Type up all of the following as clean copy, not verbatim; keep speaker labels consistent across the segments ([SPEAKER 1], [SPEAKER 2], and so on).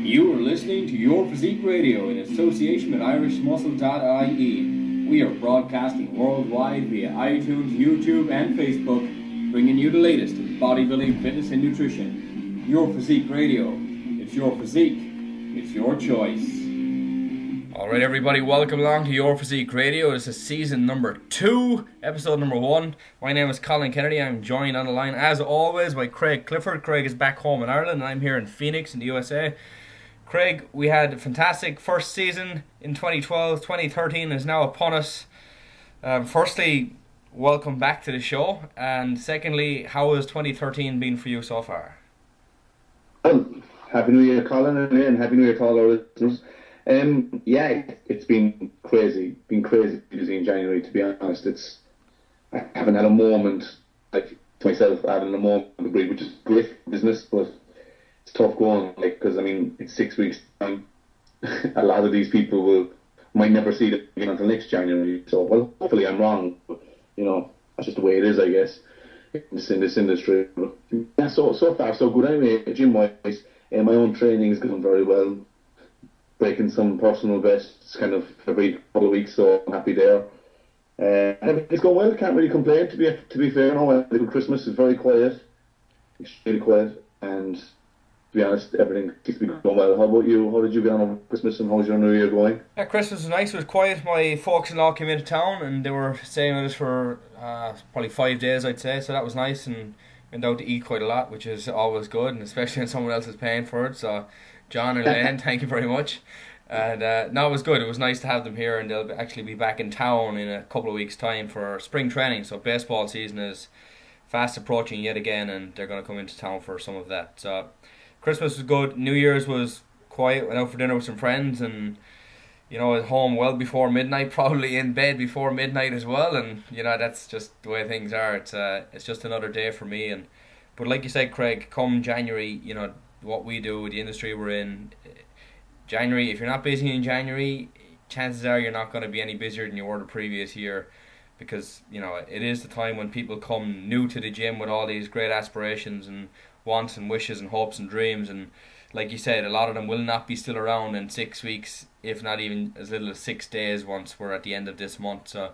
[SPEAKER 1] You are listening to Your Physique Radio in association with irishmuscle.ie. We are broadcasting worldwide via iTunes, YouTube and Facebook, bringing you the latest in bodybuilding, fitness and nutrition. Your Physique Radio. It's your physique. It's your choice. Alright everybody, welcome along to Your Physique Radio. This is season number 2, episode number 1. My name is Colin Kennedy. I'm joined on the line as always by Craig Clifford. Craig is back home in Ireland and I'm here in Phoenix in the USA. Craig, we had a fantastic first season in 2012. 2013 is now upon us. Firstly, welcome back to the show. And secondly, how has 2013 been for you so far?
[SPEAKER 2] Happy New Year, Colin, and Happy New Year to all our listeners. It's been crazy. Busy in January, to be honest. I haven't had a moment, like, to myself, I haven't had a moment of break, which is great for business, but it's tough going, because it's 6 weeks time. A lot of these people might never see it again until next January. So, well, hopefully I'm wrong, but, that's just the way it is, I guess, in this industry. Yeah, so far so good. Anyway, gym-wise, my own training is going very well. Breaking some personal bests kind of every couple of weeks, so I'm happy there. It's going well. Can't really complain. To be fair, Christmas is very quiet, extremely quiet, and to be honest, everything seems to be going well. How about you? How did you get on over Christmas, and how's your New Year going?
[SPEAKER 1] Yeah, Christmas was nice. It was quiet. My folks-in-law came into town, and they were staying with us for probably 5 days, I'd say. So that was nice, and went out to eat quite a lot, which is always good, and especially when someone else is paying for it. So, John and Elaine, thank you very much. And no, it was good. It was nice to have them here, and they'll actually be back in town in a couple of weeks' time for spring training. So baseball season is fast approaching yet again, and they're going to come into town for some of that. So Christmas was good. New Year's was quiet. Went out for dinner with some friends, and at home well before midnight, probably in bed before midnight as well. And that's just the way things are. It's just another day for me. But like you said, Craig, come January, what we do, the industry we're in, January, if you're not busy in January, chances are you're not going to be any busier than you were the previous year, because it is the time when people come new to the gym with all these great aspirations and wants and wishes and hopes and dreams, and like you said, a lot of them will not be still around in 6 weeks, if not even as little as 6 days once we're at the end of this month. So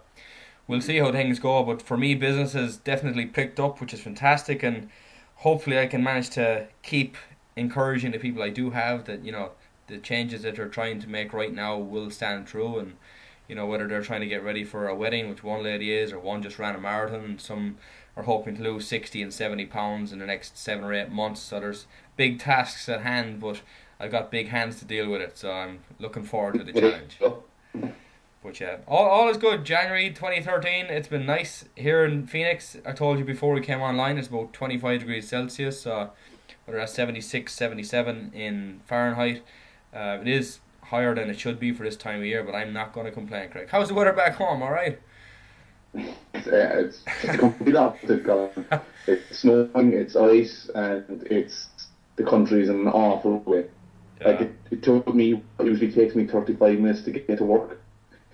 [SPEAKER 1] we'll see how things go, but for me, business has definitely picked up, which is fantastic, and hopefully I can manage to keep encouraging the people I do have that the changes that they're trying to make right now will stand true, and whether they're trying to get ready for a wedding, which one lady is, or one just ran a marathon, and some are hoping to lose 60 and 70 pounds in the next 7 or 8 months. So there's big tasks at hand, but I've got big hands to deal with it, so I'm looking forward to the challenge. But yeah, all is good. January 2013, it's been nice here in Phoenix. I told you before we came online, it's about 25 degrees Celsius, so whether that's 76, 77 in Fahrenheit. It is higher than it should be for this time of year, but I'm not going to complain, Craig. How's the weather back home, alright?
[SPEAKER 2] It's a complete opposite, Colin. It's snowing, it's ice, and the country's in an awful way. Yeah. It usually takes me 35 minutes to get to work.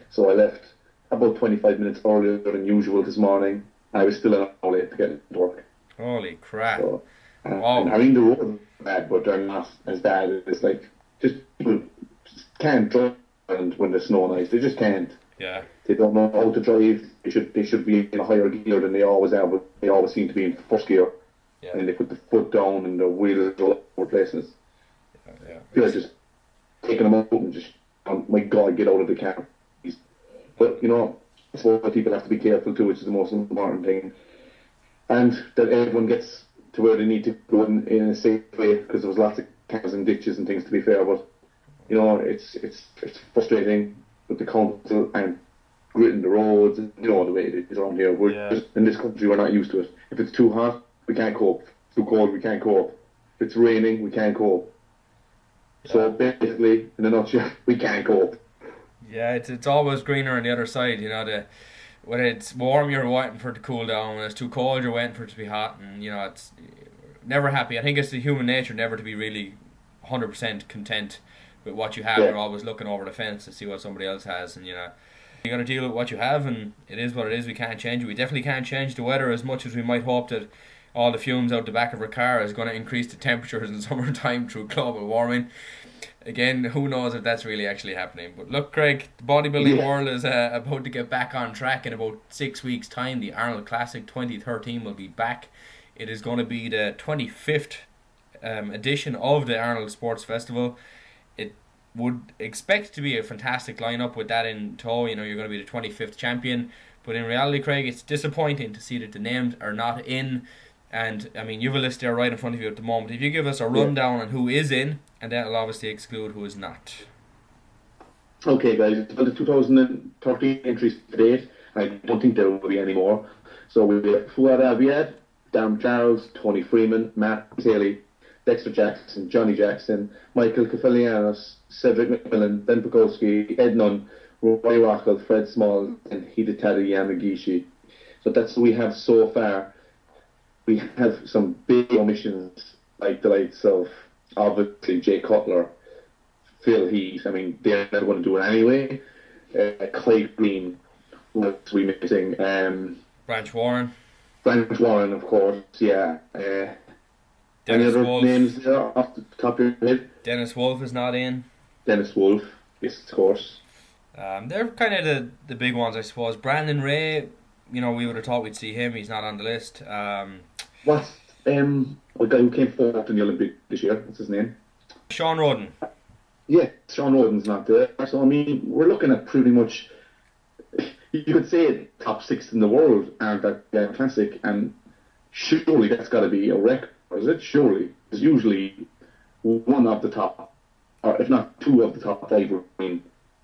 [SPEAKER 2] So I left about 25 minutes earlier than usual this morning, and I was still an hour late to get to work.
[SPEAKER 1] Holy crap.
[SPEAKER 2] So, wow. And the roads are bad, but they're not as bad. It's like, just people just can't drive when there's snow and ice. They just can't.
[SPEAKER 1] Yeah.
[SPEAKER 2] They don't know how to drive. They should be in a higher gear than they always are, but they always seem to be in first gear. Yeah. And they put the foot down and the wheels all over places.
[SPEAKER 1] Yeah.
[SPEAKER 2] I feel like just taking them out and just, oh my God, get out of the car. But that's why people have to be careful too, which is the most important thing. And that everyone gets to where they need to go in a safe way, because there was lots of cars and ditches and things, to be fair, but it's frustrating with the council and gritting the roads, and the way it is around here. In this country, we're not used to it. If it's too hot, we can't cope. If it's too cold, we can't cope. If it's raining, we can't cope. So basically, in a nutshell, we can't cope.
[SPEAKER 1] Yeah, it's always greener on the other side, when it's warm, you're waiting for it to cool down. When it's too cold, you're waiting for it to be hot, and it's never happy. I think it's the human nature never to be really 100% content with what you have. Yeah. You're always looking over the fence to see what somebody else has, and you got to deal with what you have, and it is what it is. We can't change it. We definitely can't change the weather as much as we might hope that all the fumes out the back of our car is going to increase the temperatures in summertime through global warming. again, who knows if that's really actually happening. But look, Craig, the bodybuilding world is about to get back on track in about 6 weeks' time. The Arnold Classic 2013 will be back. It is going to be the 25th edition of the Arnold Sports Festival. It would expect to be a fantastic lineup with that in tow. You know, you're going to be the 25th champion. But in reality, Craig, it's disappointing to see that the names are not in. And, I mean, you have a list there right in front of you at the moment. If you give us a rundown on who is in, and that will obviously exclude who is not.
[SPEAKER 2] Okay, guys, for the 2013 entries to date, I don't think there will be any more. So we have Fuad Aviad, Dan Charles, Tony Freeman, Matt Haley, Dexter Jackson, Johnny Jackson, Michael Kefalianos, Cedric McMillan, Ben Pekulski, Ed Nunn, Roy Rockwell, Fred Small, and Hidetaka Yamagishi. So that's what we have so far. We have some big omissions, like the likes of obviously Jay Cutler, Phil Heath. I mean, they're never going to do it anyway. Clyde Green, what we missing?
[SPEAKER 1] Branch Warren.
[SPEAKER 2] Branch Warren, of course. Yeah. Any other
[SPEAKER 1] Wolf.
[SPEAKER 2] names there off the top of your head?
[SPEAKER 1] Dennis Wolf is not in.
[SPEAKER 2] Dennis Wolf, yes, of course.
[SPEAKER 1] They're kind of the big ones, I suppose. Brandon Ray, you know, we would have thought we'd see him. He's not on the list.
[SPEAKER 2] What? The guy who came fourth in the Olympic this year, what's his name?
[SPEAKER 1] Sean Roden.
[SPEAKER 2] Yeah, Sean Roden's not there. So, I mean, we're looking at pretty much, you could say, top 6 in the world at that classic, and surely that's got to be a record, is it? Surely. It's usually one of the top, or if not 2 of the top 5, I mean.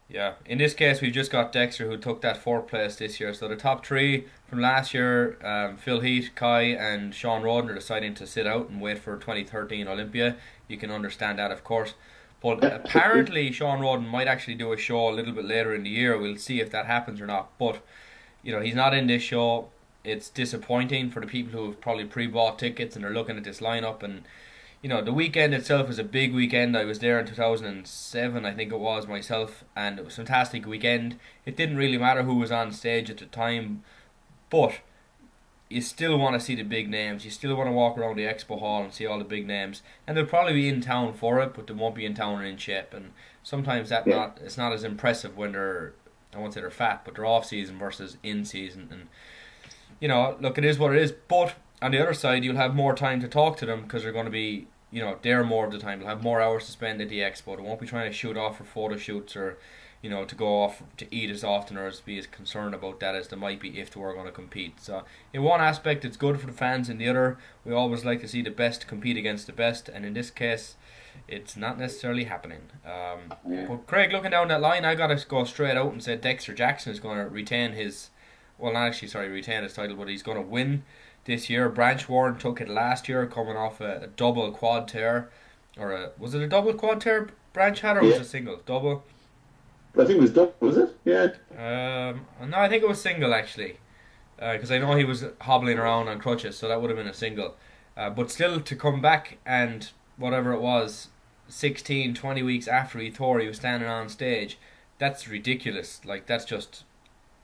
[SPEAKER 1] Yeah, in this case, we've just got Dexter, who took that 4th place this year. So the top 3 from last year, Phil Heath, Kai, and Sean Roden are deciding to sit out and wait for 2013 Olympia. You can understand that, of course. But apparently, Sean Roden might actually do a show a little bit later in the year. We'll see if that happens or not. But, you know, he's not in this show. It's disappointing for the people who have probably pre-bought tickets and are looking at this lineup. And, you know, the weekend itself was a big weekend. I was there in 2007, I think it was, myself, and it was a fantastic weekend. It didn't really matter who was on stage at the time, but you still want to see the big names. You still want to walk around the expo hall and see all the big names, and they'll probably be in town for it, but they won't be in town or in shape. And sometimes it's not as impressive when they're, I won't say they're fat, but they're off season versus in season. And, you know, look, it is what it is. But on the other side, you'll have more time to talk to them because they're going to be, you know, there more of the time. They'll have more hours to spend at the expo. They won't be trying to shoot off for photo shoots or, you know, to go off to eat as often or be as concerned about that as they might be if they were going to compete. So in one aspect, it's good for the fans. In the other, we always like to see the best compete against the best, and in this case, it's not necessarily happening. But Craig, looking down that line, I got to go straight out and say Dexter Jackson is going to retain his, well, not actually, sorry, retain his title, but he's going to win this year. Branch Warren took it last year, coming off a double quad tear, or was it a double quad tear Branch had, or was it a single? Double?
[SPEAKER 2] I think it was double, was it? Yeah.
[SPEAKER 1] No, I think it was single actually, because I know he was hobbling around on crutches, so that would have been a single. But still, to come back and whatever it was, 16, 20 weeks after he tore, he was standing on stage. That's ridiculous. Like, that's just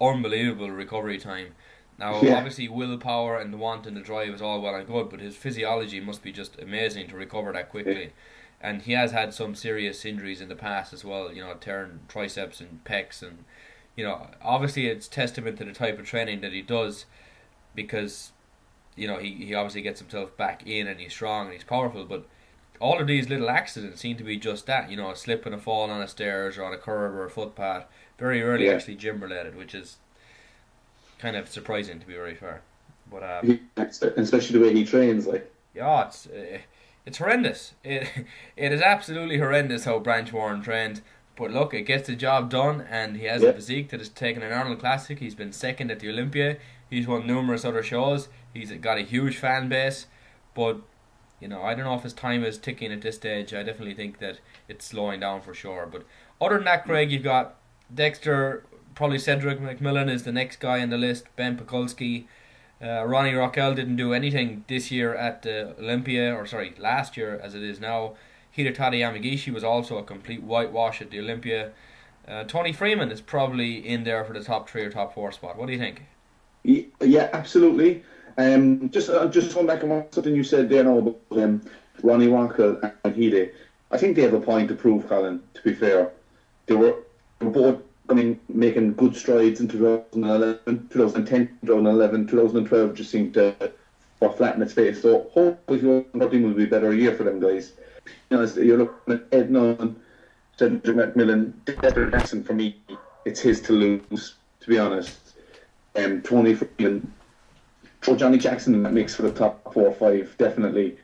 [SPEAKER 1] unbelievable recovery time. Now, obviously, willpower and the want and the drive is all well and good, but his physiology must be just amazing to recover that quickly. And he has had some serious injuries in the past as well, you know, tearing triceps and pecs. And, you know, obviously it's testament to the type of training that he does because, you know, he obviously gets himself back in and he's strong and he's powerful. But all of these little accidents seem to be just that, you know, a slip and a fall on a stairs or on a curb or a footpath. Very rarely actually gym related, which is kind of surprising, to be very fair. But
[SPEAKER 2] especially the way he trains, like.
[SPEAKER 1] Yeah, it's horrendous. It is absolutely horrendous how Branch Warren trained. But look, it gets the job done, and he has a physique that has taken an Arnold Classic. He's been second at the Olympia. He's won numerous other shows. He's got a huge fan base. But, you know, I don't know if his time is ticking at this stage. I definitely think that it's slowing down for sure. But other than that, Craig, you've got Dexter, probably Cedric McMillan is the next guy on the list, Ben Pekulski. Ronnie Rockwell didn't do anything this year at the Olympia, or sorry, last year as it is now. Hidetaka Yamagishi was also a complete whitewash at the Olympia. Tony Freeman is probably in there for the top 3 or top 4 spot. What do you think?
[SPEAKER 2] Yeah, absolutely. Just going back on something you said there now about Ronnie Rockwell and Hide. I think they have a point to prove, Colin, to be fair. They were both making good strides in 2011, 2010, 2011, 2012 just seemed to fall flat in its face. So hopefully 2013 will be a better year for them guys. You know, you're looking at Ed Nunn, Cedric McMillan, Desmond Jackson. For me, it's his to lose, to be honest. Tony Freeman, throw Johnny Jackson in that mix for the top 4 or 5, definitely.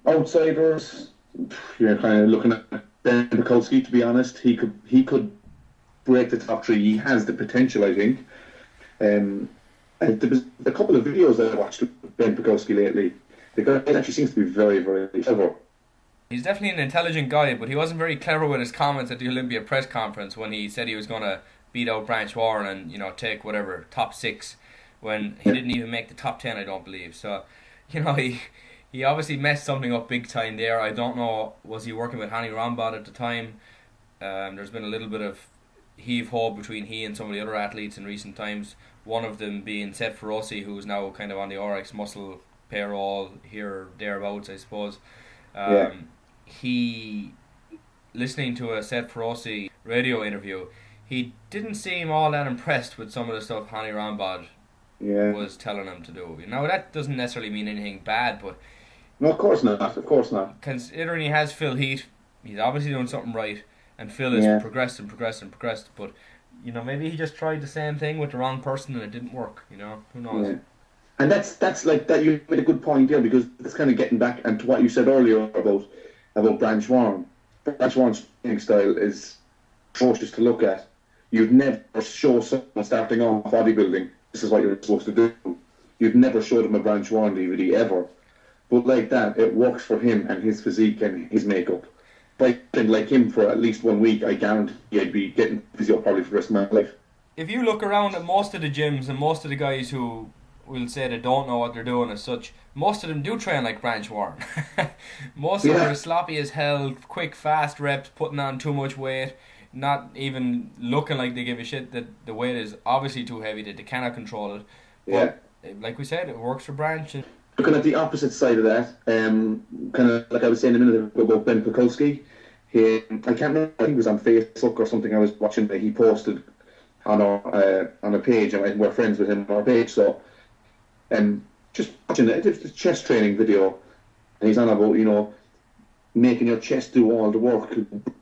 [SPEAKER 2] Outsiders, you're kind of looking at Ben Bukowski, to be honest. He could break the top 3. He has the potential, I think. And there was a couple of videos that I watched with Ben Bukowski lately. The guy actually seems to be very, very clever.
[SPEAKER 1] He's definitely an intelligent guy, but he wasn't very clever with his comments at the Olympia press conference when he said he was going to beat out Branch Warren and, you know, take whatever, top 6, when he didn't even make the top 10, I don't believe. So, you know, he obviously messed something up big time there. I don't know, was he working with Hani Rambod at the time? There's been a little bit of heave-ho between he and some of the other athletes in recent times. One of them being Seth Ferosi, who's now kind of on the RX Muscle payroll here or thereabouts, I suppose. He, listening to a Seth Ferosi radio interview, he didn't seem all that impressed with some of the stuff Hani Rambod was telling him to do. You know, that doesn't necessarily mean anything bad, but
[SPEAKER 2] no, of course not.
[SPEAKER 1] Considering he has Phil Heath, he's obviously doing something right, and Phil has progressed. But you know, maybe he just tried the same thing with the wrong person and it didn't work. You know, who knows?
[SPEAKER 2] Yeah. And that's like that. You made a good point there, because it's kind of getting back and to what you said earlier about Branch Warren. Branch Warren's training style is atrocious to look at. You'd never show someone starting off bodybuilding, this is what you're supposed to do. You'd never show them a Branch Warren DVD ever. But like that, it works for him and his physique and his makeup. If I did like him for at least 1 week, I guarantee I'd be getting physio probably for the rest of my life.
[SPEAKER 1] If you look around at most of the gyms and most of the guys who will say they don't know what they're doing as such, most of them do train like Branch Warren. Most of them are sloppy as hell, quick, fast reps, putting on too much weight, not even looking like they give a shit that the weight is obviously too heavy, that they cannot control it. But like we said, it works for Branch.
[SPEAKER 2] Looking at the opposite side of that, kind of like I was saying a minute ago about Ben Bukowski, I can't remember, I think it was on Facebook or something I was watching, that he posted on a page, and we're friends with him on our page, so just watching it, it's a chest training video, and he's on about, you know, making your chest do all the work,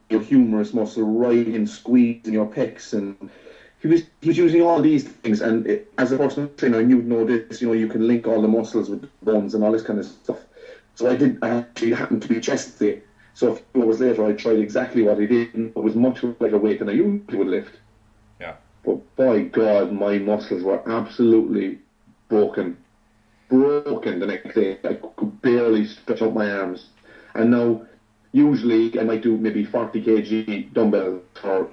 [SPEAKER 2] your humerus muscle right in squeezing your pecs, and he was using all these things, and as a personal trainer, you know this, you know, you can link all the muscles with the bones and all this kind of stuff. So I actually happened to be chest day. So a few hours later, I tried exactly what he did, and it was much lighter weight than I usually would lift.
[SPEAKER 1] Yeah.
[SPEAKER 2] But by God, my muscles were absolutely broken the next day. I could barely stretch out my arms. And now, usually, I might do maybe 40 kg dumbbells for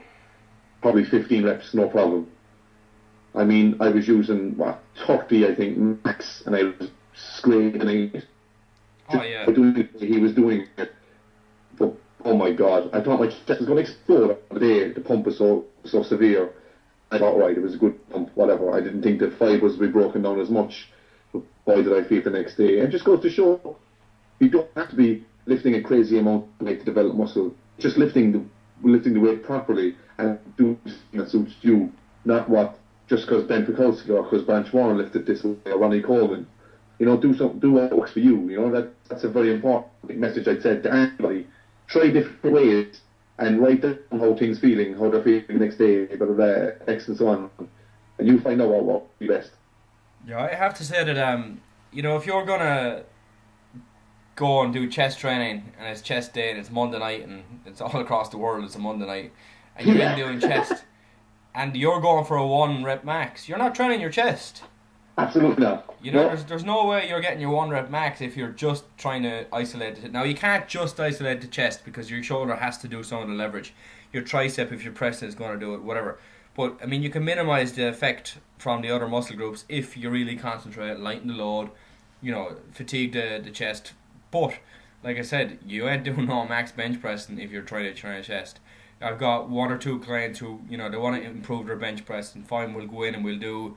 [SPEAKER 2] probably 15 reps, no problem. I mean, I was using, 30, I think, max, and I was scraping it.
[SPEAKER 1] Oh, yeah.
[SPEAKER 2] He was doing it. But, oh my God, I thought my chest was going to explode on the day. The pump was so severe. I thought, right, it was a good pump, whatever. I didn't think the fibers would be broken down as much. But boy, did I feel the next day. It just goes to show, you don't have to be lifting a crazy amount of weight to develop muscle. Just lifting the weight properly and do something that suits you, not what just because Ben Bukowski or because Branch Warren lifted this way or Ronnie Coleman. You know, do what works for you. You know, that's a very important message I'd say to anybody. Try different ways and write down how they're feeling the next day, X and so on, and you'll find out what will be best.
[SPEAKER 1] Yeah, I have to say that you know, if you're gonna go and do chest training and it's chest day and it's Monday night and it's all across the world, it's a Monday night, and you're in doing chest and you're going for a 1 rep max, you're not training your chest.
[SPEAKER 2] Absolutely not.
[SPEAKER 1] You know, there's no way you're getting your 1 rep max if you're just trying to isolate it. Now, you can't just isolate the chest because your shoulder has to do some of the leverage. Your tricep, if you're pressing, is going to do it, whatever. But, I mean, you can minimize the effect from the other muscle groups if you really concentrate, lighten the load, you know, fatigue the chest. But, like I said, you ain't doing no max bench pressing if you're trying to train a chest. I've got 1 or 2 clients who, you know, they want to improve their bench press, and fine, we'll go in and we'll do,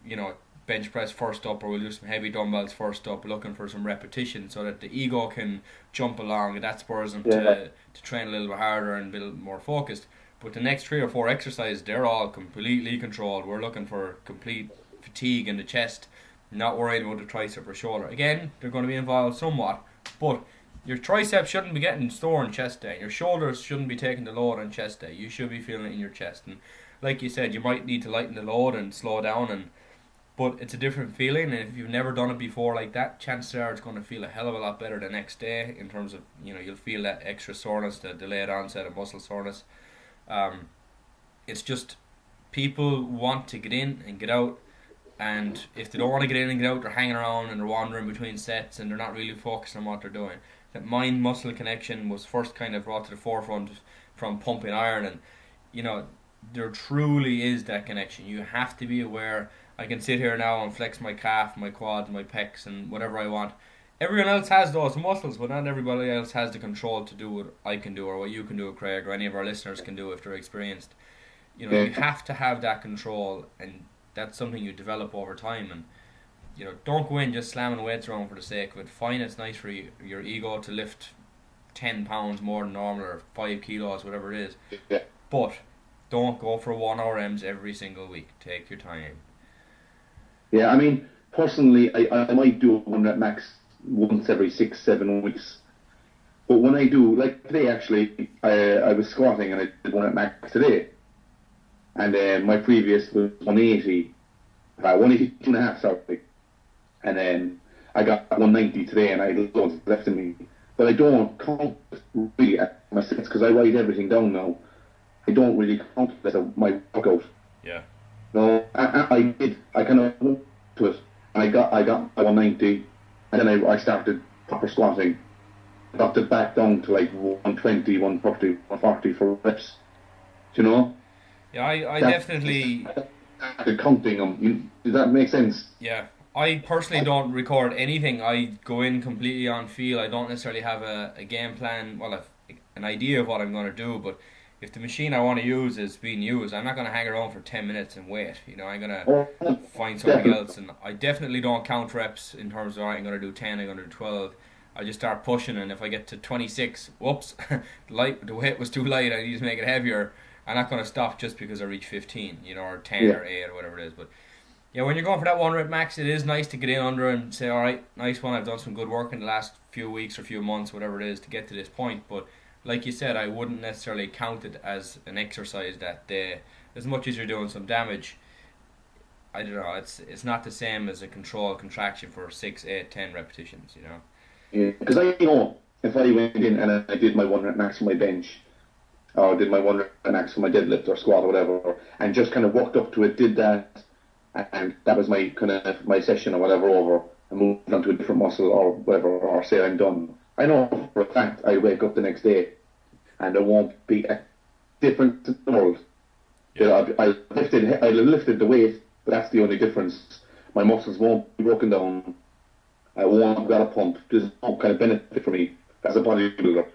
[SPEAKER 1] you know, bench press first up, or we'll do some heavy dumbbells first up, looking for some repetition so that the ego can jump along, and that spurs them to train a little bit harder and be more focused. But the next 3 or 4 exercises, they're all completely controlled. We're looking for complete fatigue in the chest, not worried about the tricep or shoulder. Again, they're going to be involved somewhat, but your triceps shouldn't be getting sore on chest day. Your shoulders shouldn't be taking the load on chest day. You should be feeling it in your chest. And like you said, you might need to lighten the load and slow down, but it's a different feeling. And if you've never done it before like that, chances are it's going to feel a hell of a lot better the next day in terms of, you'll feel that extra soreness, the delayed onset of muscle soreness. It's just people want to get in and get out, and if they don't want to get in and get out, they're hanging around and they're wandering between sets and they're not really focused on what they're doing. That mind-muscle connection was first kind of brought to the forefront from pumping iron, and there truly is that connection. You have to be aware. I can sit here now and flex my calf, my quads, my pecs, and whatever I want. Everyone else has those muscles, but not everybody else has the control to do what I can do, or what you can do, Craig, or any of our listeners can do if they're experienced. You have to have that control, and that's something you develop over time. And don't go in just slamming weights around for the sake of it. Fine, it's nice for your ego to lift 10 pounds more than normal, or 5 kilos, whatever it is.
[SPEAKER 2] Yeah.
[SPEAKER 1] But don't go for 1 hour M's every single week. Take your time.
[SPEAKER 2] Yeah, I mean, personally, I might do a 1 rep max once every 6-7 weeks. But when I do, like today actually, I was squatting and I did 1 rep max today. And my previous was 180, 182 and a half, sorry. And then I got 190 today, and I had loads left in me. But I don't count really at my sets because I write everything down now. I don't really count it as my workout.
[SPEAKER 1] Yeah.
[SPEAKER 2] No, I did. I kind of went to it, and I got my 190, and then I started proper squatting. Got it back down to like 120, 130, 140 for reps.
[SPEAKER 1] Yeah, I definitely...
[SPEAKER 2] counting them. Does that make sense?
[SPEAKER 1] Yeah. I personally don't record anything. I go in completely on feel. I don't necessarily have a game plan, an idea of what I'm going to do, but if the machine I want to use is being used, I'm not going to hang around for 10 minutes and wait. I'm going to find something else. And I definitely don't count reps in terms of, I'm going to do 10, I'm going to do 12. I just start pushing, and if I get to 26, whoops, the weight was too light, I need to make it heavier. I'm not going to stop just because I reach 15, or 10 or 8 or whatever it is. But yeah, when you're going for that 1 rep max, it is nice to get in under and say, all right, nice one, I've done some good work in the last few weeks or few months, whatever it is, to get to this point. But like you said, I wouldn't necessarily count it as an exercise that day. As much as you're doing some damage, I don't know, it's not the same as a controlled contraction for 6, 8, 10 repetitions,
[SPEAKER 2] Yeah, because if I went in and I did my 1 rep max on my bench, or did my 1 rep max for my deadlift or squat or whatever, and just kind of walked up to it, did that, and that was my kind of my session or whatever over, and moved on to a different muscle or whatever, or say I'm done. I know for a fact I wake up the next day and there won't be a difference in the world. Yeah. I lifted the weight, but that's the only difference. My muscles won't be broken down. I won't have got a pump. There's no kind of benefit for me as a bodybuilder.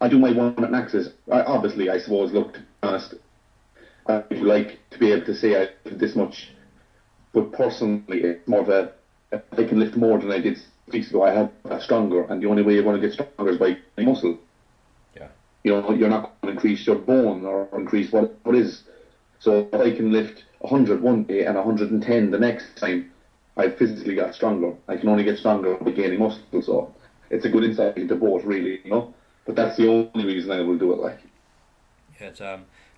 [SPEAKER 2] I do my 1 rep maxes. I suppose, look, to be honest, I would like to be able to say I did this much, but personally, it's more of if I can lift more than I did 6 weeks ago, I have a stronger, and the only way you're going to get stronger is by muscle.
[SPEAKER 1] Yeah.
[SPEAKER 2] You're not going to increase your bone or increase what is. So if I can lift 100 one day and 110 the next time, I've physically got stronger. I can only get stronger by gaining muscle, so it's a good insight into both, really, But that's the only reason I will do it, like.
[SPEAKER 1] Yeah, it's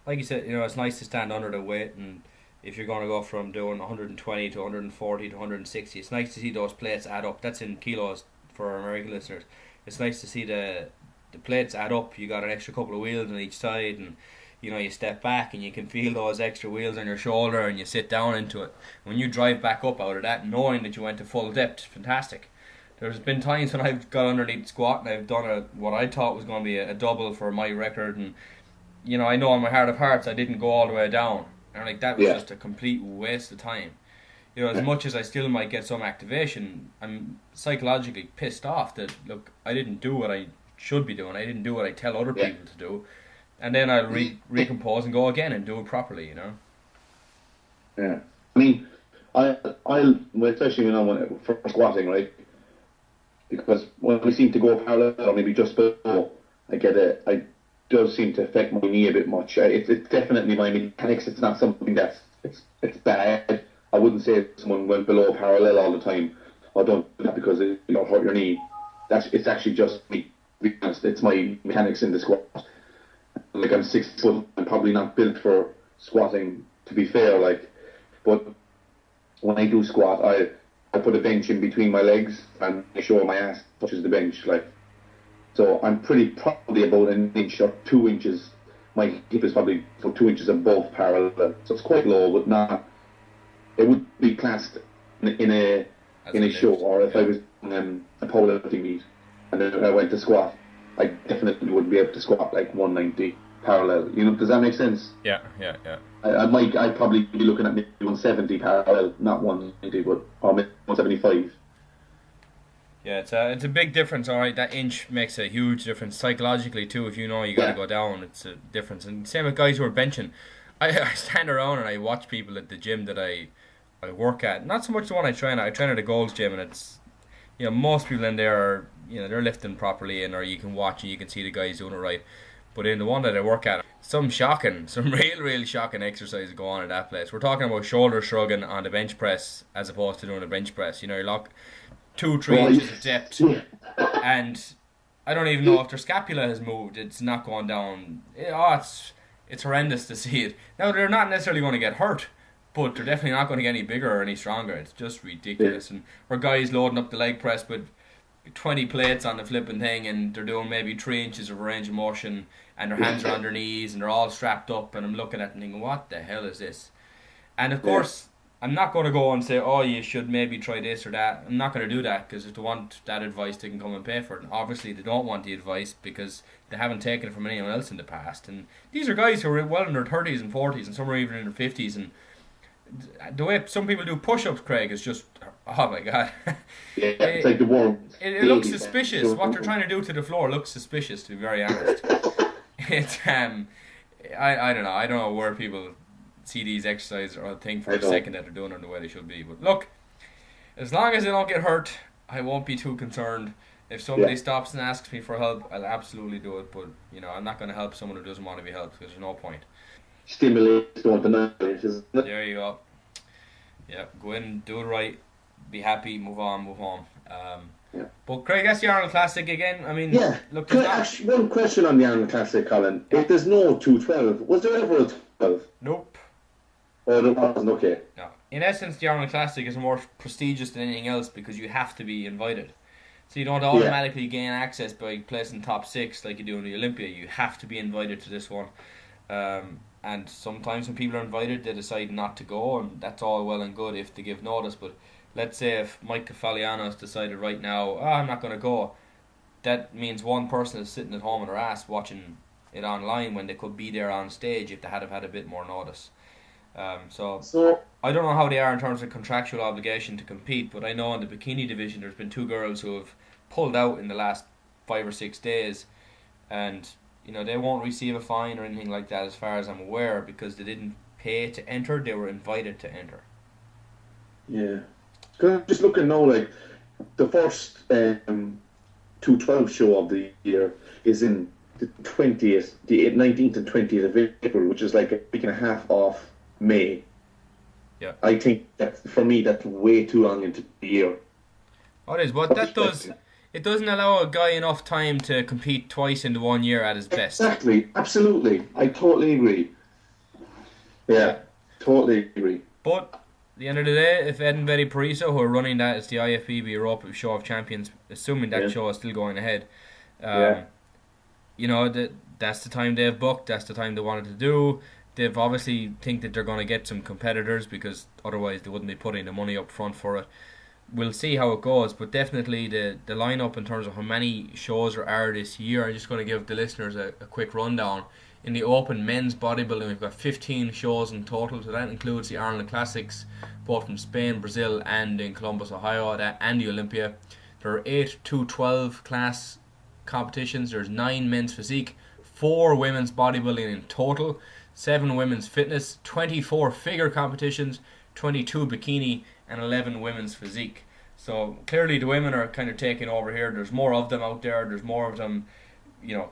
[SPEAKER 1] like you said, it's nice to stand under the weight, and if you're going to go from doing 120 to 140 to 160, it's nice to see those plates add up. That's in kilos for our American listeners. It's nice to see the plates add up. You got an extra couple of wheels on each side, and you step back and you can feel those extra wheels on your shoulder, and you sit down into it. When you drive back up out of that, knowing that you went to full depth, fantastic. There's been times when I've got underneath squat and I've done what I thought was going to be a double for my record, and I know in my heart of hearts I didn't go all the way down, and that was just a complete waste of time. As much as I still might get some activation, I'm psychologically pissed off that, look, I didn't do what I should be doing. I didn't do what I tell other people to do, and then I'll recompose and go again and do it properly.
[SPEAKER 2] Yeah, I mean, well, especially for squatting, right? Because when we seem to go parallel or maybe just below, I does seem to affect my knee a bit much. It's definitely my mechanics. It's not something it's bad. I wouldn't say someone went below parallel all the time. Or don't do that because it hurt your knee. It's actually just me. To be honest, it's my mechanics in the squat. Like I'm 6 foot, I'm probably not built for squatting. To be fair, but when I do squat, I put a bench in between my legs and make sure my ass touches the bench. So I'm probably about an inch or 2 inches. My hip is probably about 2 inches above parallel, so it's quite low, but not. It would be classed in a show, or if I was a powerlifting meet and then I went to squat, I definitely wouldn't be able to squat like 190 parallel. Does that make sense?
[SPEAKER 1] Yeah.
[SPEAKER 2] I'd probably be looking at maybe 170 parallel, not 190, or maybe 175.
[SPEAKER 1] Yeah, it's a big difference, alright. That inch makes a huge difference psychologically too. If you know you got to go down, it's a difference. And same with guys who are benching. I stand around and I watch people at the gym that I work at. Not so much the one I train at. I train at a Gold's gym, and it's most people in there are they're lifting properly, or you can watch and you can see the guys doing it right. But in the one that I work at, some real shocking exercises go on in that place. We're talking about shoulder shrugging on the bench press as opposed to doing a bench press. You're 2-3 inches of depth, and I don't even know if their scapula has moved. It's not going down. It's horrendous to see it. Now, they're not necessarily going to get hurt, but they're definitely not going to get any bigger or any stronger. It's just ridiculous. And where guys loading up the leg press with 20 plates on the flipping thing, and they're doing maybe 3 inches of range of motion, and their hands are on their knees, and they're all strapped up, and I'm looking at it and thinking, what the hell is this? And of course, I'm not going to go and say, oh, you should maybe try this or that. I'm not going to do that, because if they want that advice, they can come and pay for it. And obviously, they don't want the advice because they haven't taken it from anyone else in the past. And these are guys who are well in their 30s and 40s, and some are even in their 50s. And the way some people do push-ups, Craig, is just, oh my God.
[SPEAKER 2] Yeah, it's like the warm.
[SPEAKER 1] It looks suspicious. What they're trying to do to the floor looks suspicious, to be very honest. It's I don't know. I don't know where people see these exercises or think for a second that they're doing it the way they should be. But look, as long as they don't get hurt, I won't be too concerned. If somebody stops and asks me for help, I'll absolutely do it. But I'm not going to help someone who doesn't want to be helped, because there's no point.
[SPEAKER 2] Stimulate, don't deny it, isn't it?
[SPEAKER 1] There you go. Yeah, go in, do it right, be happy, move on, move home. But Craig, that's the Arnold Classic again. I mean, look.
[SPEAKER 2] Actually, one question on the Arnold Classic, Colin. If there's no 212, was there ever a 12?
[SPEAKER 1] Nope.
[SPEAKER 2] Oh, there wasn't. Okay.
[SPEAKER 1] No. In essence, the Arnold Classic is more prestigious than anything else because you have to be invited. So you don't automatically gain access by placing top 6 like you do in the Olympia. You have to be invited to this one. And sometimes when people are invited, they decide not to go, and that's all well and good if they give notice. But let's say if Mike Kefalianos decided right now, I'm not going to go, that means one person is sitting at home on their ass watching it online when they could be there on stage if they had had a bit more notice. So I don't know how they are in terms of contractual obligation to compete, but I know in the bikini division there's been 2 girls who have pulled out in the last 5 or 6 days, and they won't receive a fine or anything like that as far as I'm aware, because they didn't pay to enter, they were invited to enter.
[SPEAKER 2] Yeah. Because I'm just looking now, like, the first 212 show of the year is in the 19th and 20th of April, which is like a week and a half off May.
[SPEAKER 1] Yeah.
[SPEAKER 2] I think that, for me, that's way too long into the year.
[SPEAKER 1] Oh, it is, but that does... It doesn't allow a guy enough time to compete twice in the 1 year at his best.
[SPEAKER 2] Exactly. Absolutely. I totally agree. Yeah. Totally agree.
[SPEAKER 1] But at the end of the day, if Ed and Betty Parisa, who are running that, it's the IFBB Europa Show of Champions, assuming that show is still going ahead, that's the time they've booked, that's the time they wanted to do. They've obviously think that they're going to get some competitors, because otherwise they wouldn't be putting the money up front for it. We'll see how it goes, but definitely the lineup in terms of how many shows there are this year, I'm just going to give the listeners a quick rundown. In the open men's bodybuilding, we've got 15 shows in total, so that includes the Arnold Classics, both from Spain, Brazil, and in Columbus, Ohio, and the Olympia. There are 8 212 class competitions. There's 9 men's physique, 4 women's bodybuilding in total, 7 women's fitness, 24 figure competitions, 22 bikini, and 11 women's physique. So clearly the women are kind of taking over here. There's more of them out there. There's more of them,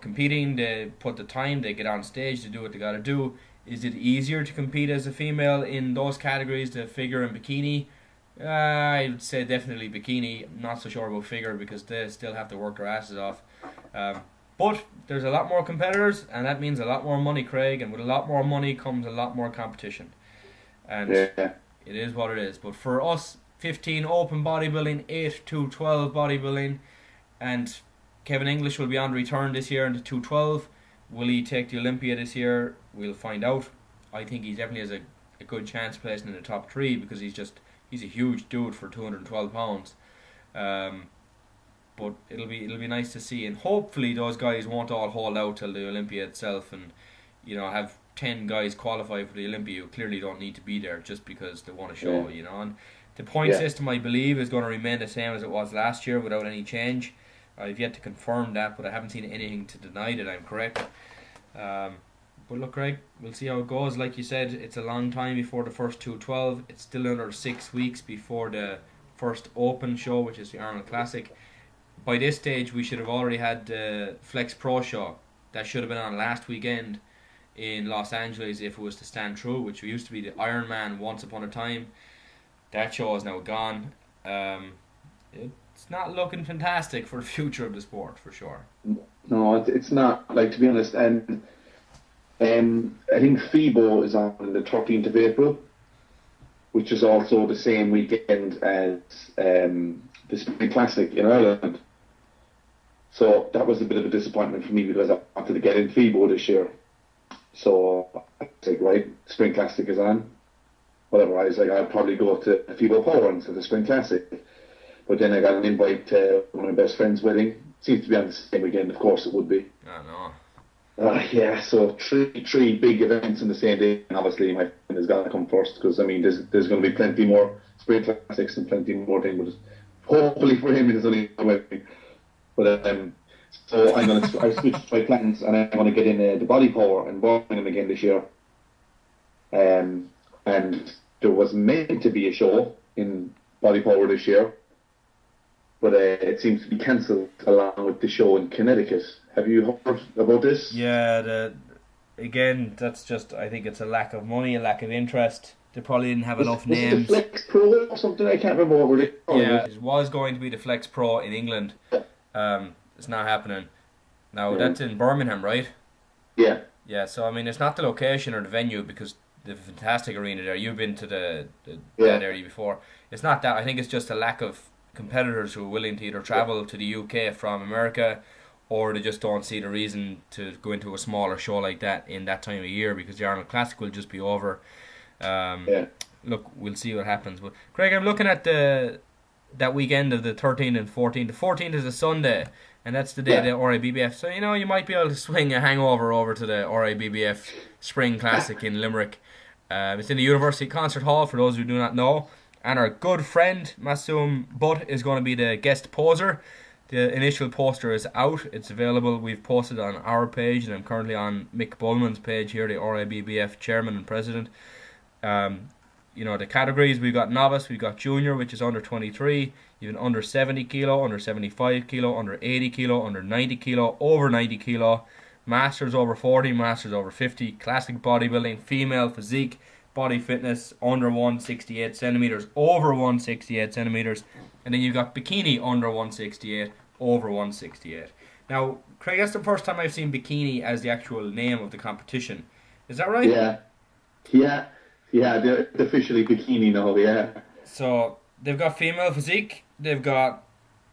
[SPEAKER 1] competing. They put the time. They get on stage. They do what they got to do. Is it easier to compete as a female in those categories, the figure and bikini? I would say definitely bikini. Not so sure about figure because they still have to work their asses off. But there's a lot more competitors, and that means a lot more money, Craig. And with a lot more money comes a lot more competition. And it is what it is. But for us, 15 open bodybuilding, 8 212 bodybuilding, and Kevin English will be on return this year in the 212. Will he take the Olympia this year? We'll find out. I think he definitely has a good chance placing in the top 3 because he's a huge dude for 212 pounds. But it'll be nice to see, and hopefully those guys won't all hold out till the Olympia itself, and have 10 guys qualify for the Olympia who clearly don't need to be there just because they want to show. And the point system, I believe, is going to remain the same as it was last year without any change. I've yet to confirm that, but I haven't seen anything to deny that I'm correct. But look, Craig, we'll see how it goes. Like you said, it's a long time before the first 212. It's still another 6 weeks before the first open show, which is the Arnold Classic. By this stage, we should have already had the Flex Pro show. That should have been on last weekend in Los Angeles if it was to stand true, which used to be the Ironman once upon a time. That show is now gone. It's not looking fantastic for the future of the sport, for sure.
[SPEAKER 2] No, it's not. Like, to be honest, and I think FIBO is on the 13th of April, which is also the same weekend as the Spring Classic in Ireland. So that was a bit of a disappointment for me because I wanted to get in FIBO this year. So I was like, right, Spring Classic is on. Whatever, I was like, I'll probably go to FIBO Power instead of the Spring Classic. But then I got an invite to one of my best friend's wedding. Seems to be on the same weekend, of course it would be.
[SPEAKER 1] I know.
[SPEAKER 2] So three big events in the same day, and obviously my friend has got to come first because I mean there's going to be plenty more Spring Classics and plenty more things. But hopefully for him it is only a wedding. But so I switched my plans and I want to get in the Body Power and Birmingham again this year. And there was meant to be a show in Body Power this year, but it seems to be cancelled along with the show in Connecticut. Have you heard about this?
[SPEAKER 1] Yeah, again, that's just, I think it's a lack of money, a lack of interest. They probably didn't have enough names.
[SPEAKER 2] Was it the Flex Pro or something? I can't remember what it was.
[SPEAKER 1] Yeah, it was going to be the Flex Pro in England. It's not happening. Now, that's in Birmingham, right?
[SPEAKER 2] Yeah.
[SPEAKER 1] Yeah, so I mean, it's not the location or the venue because the fantastic arena there. You've been to that area before. It's not that. I think it's just a lack of competitors who are willing to either travel to the UK from America, or they just don't see the reason to go into a smaller show like that in that time of year because the Arnold Classic will just be over. Look, we'll see what happens. But Craig, I'm looking at that weekend of the 13th and 14th. The 14th is a Sunday, and that's the day of the RIBBF. So, you might be able to swing a hangover over to the RIBBF Spring Classic in Limerick. It's in the University Concert Hall, for those who do not know. And our good friend, Masoom Butt, is going to be the guest poser. The initial poster is out. It's available. We've posted on our page, and I'm currently on Mick Bullman's page here, the RIBBF chairman and president. The categories, we've got novice, we've got junior, which is under 23, even under 70 kilo, under 75 kilo, under 80 kilo, under 90 kilo, over 90 kilo, masters over 40, masters over 50, classic bodybuilding, female physique, body fitness, under 168 centimeters, over 168 centimeters, and then you've got bikini under 168, over 168. Now, Craig, that's the first time I've seen bikini as the actual name of the competition. Is that right?
[SPEAKER 2] Yeah, they're officially bikini now, yeah.
[SPEAKER 1] So, they've got female physique, they've got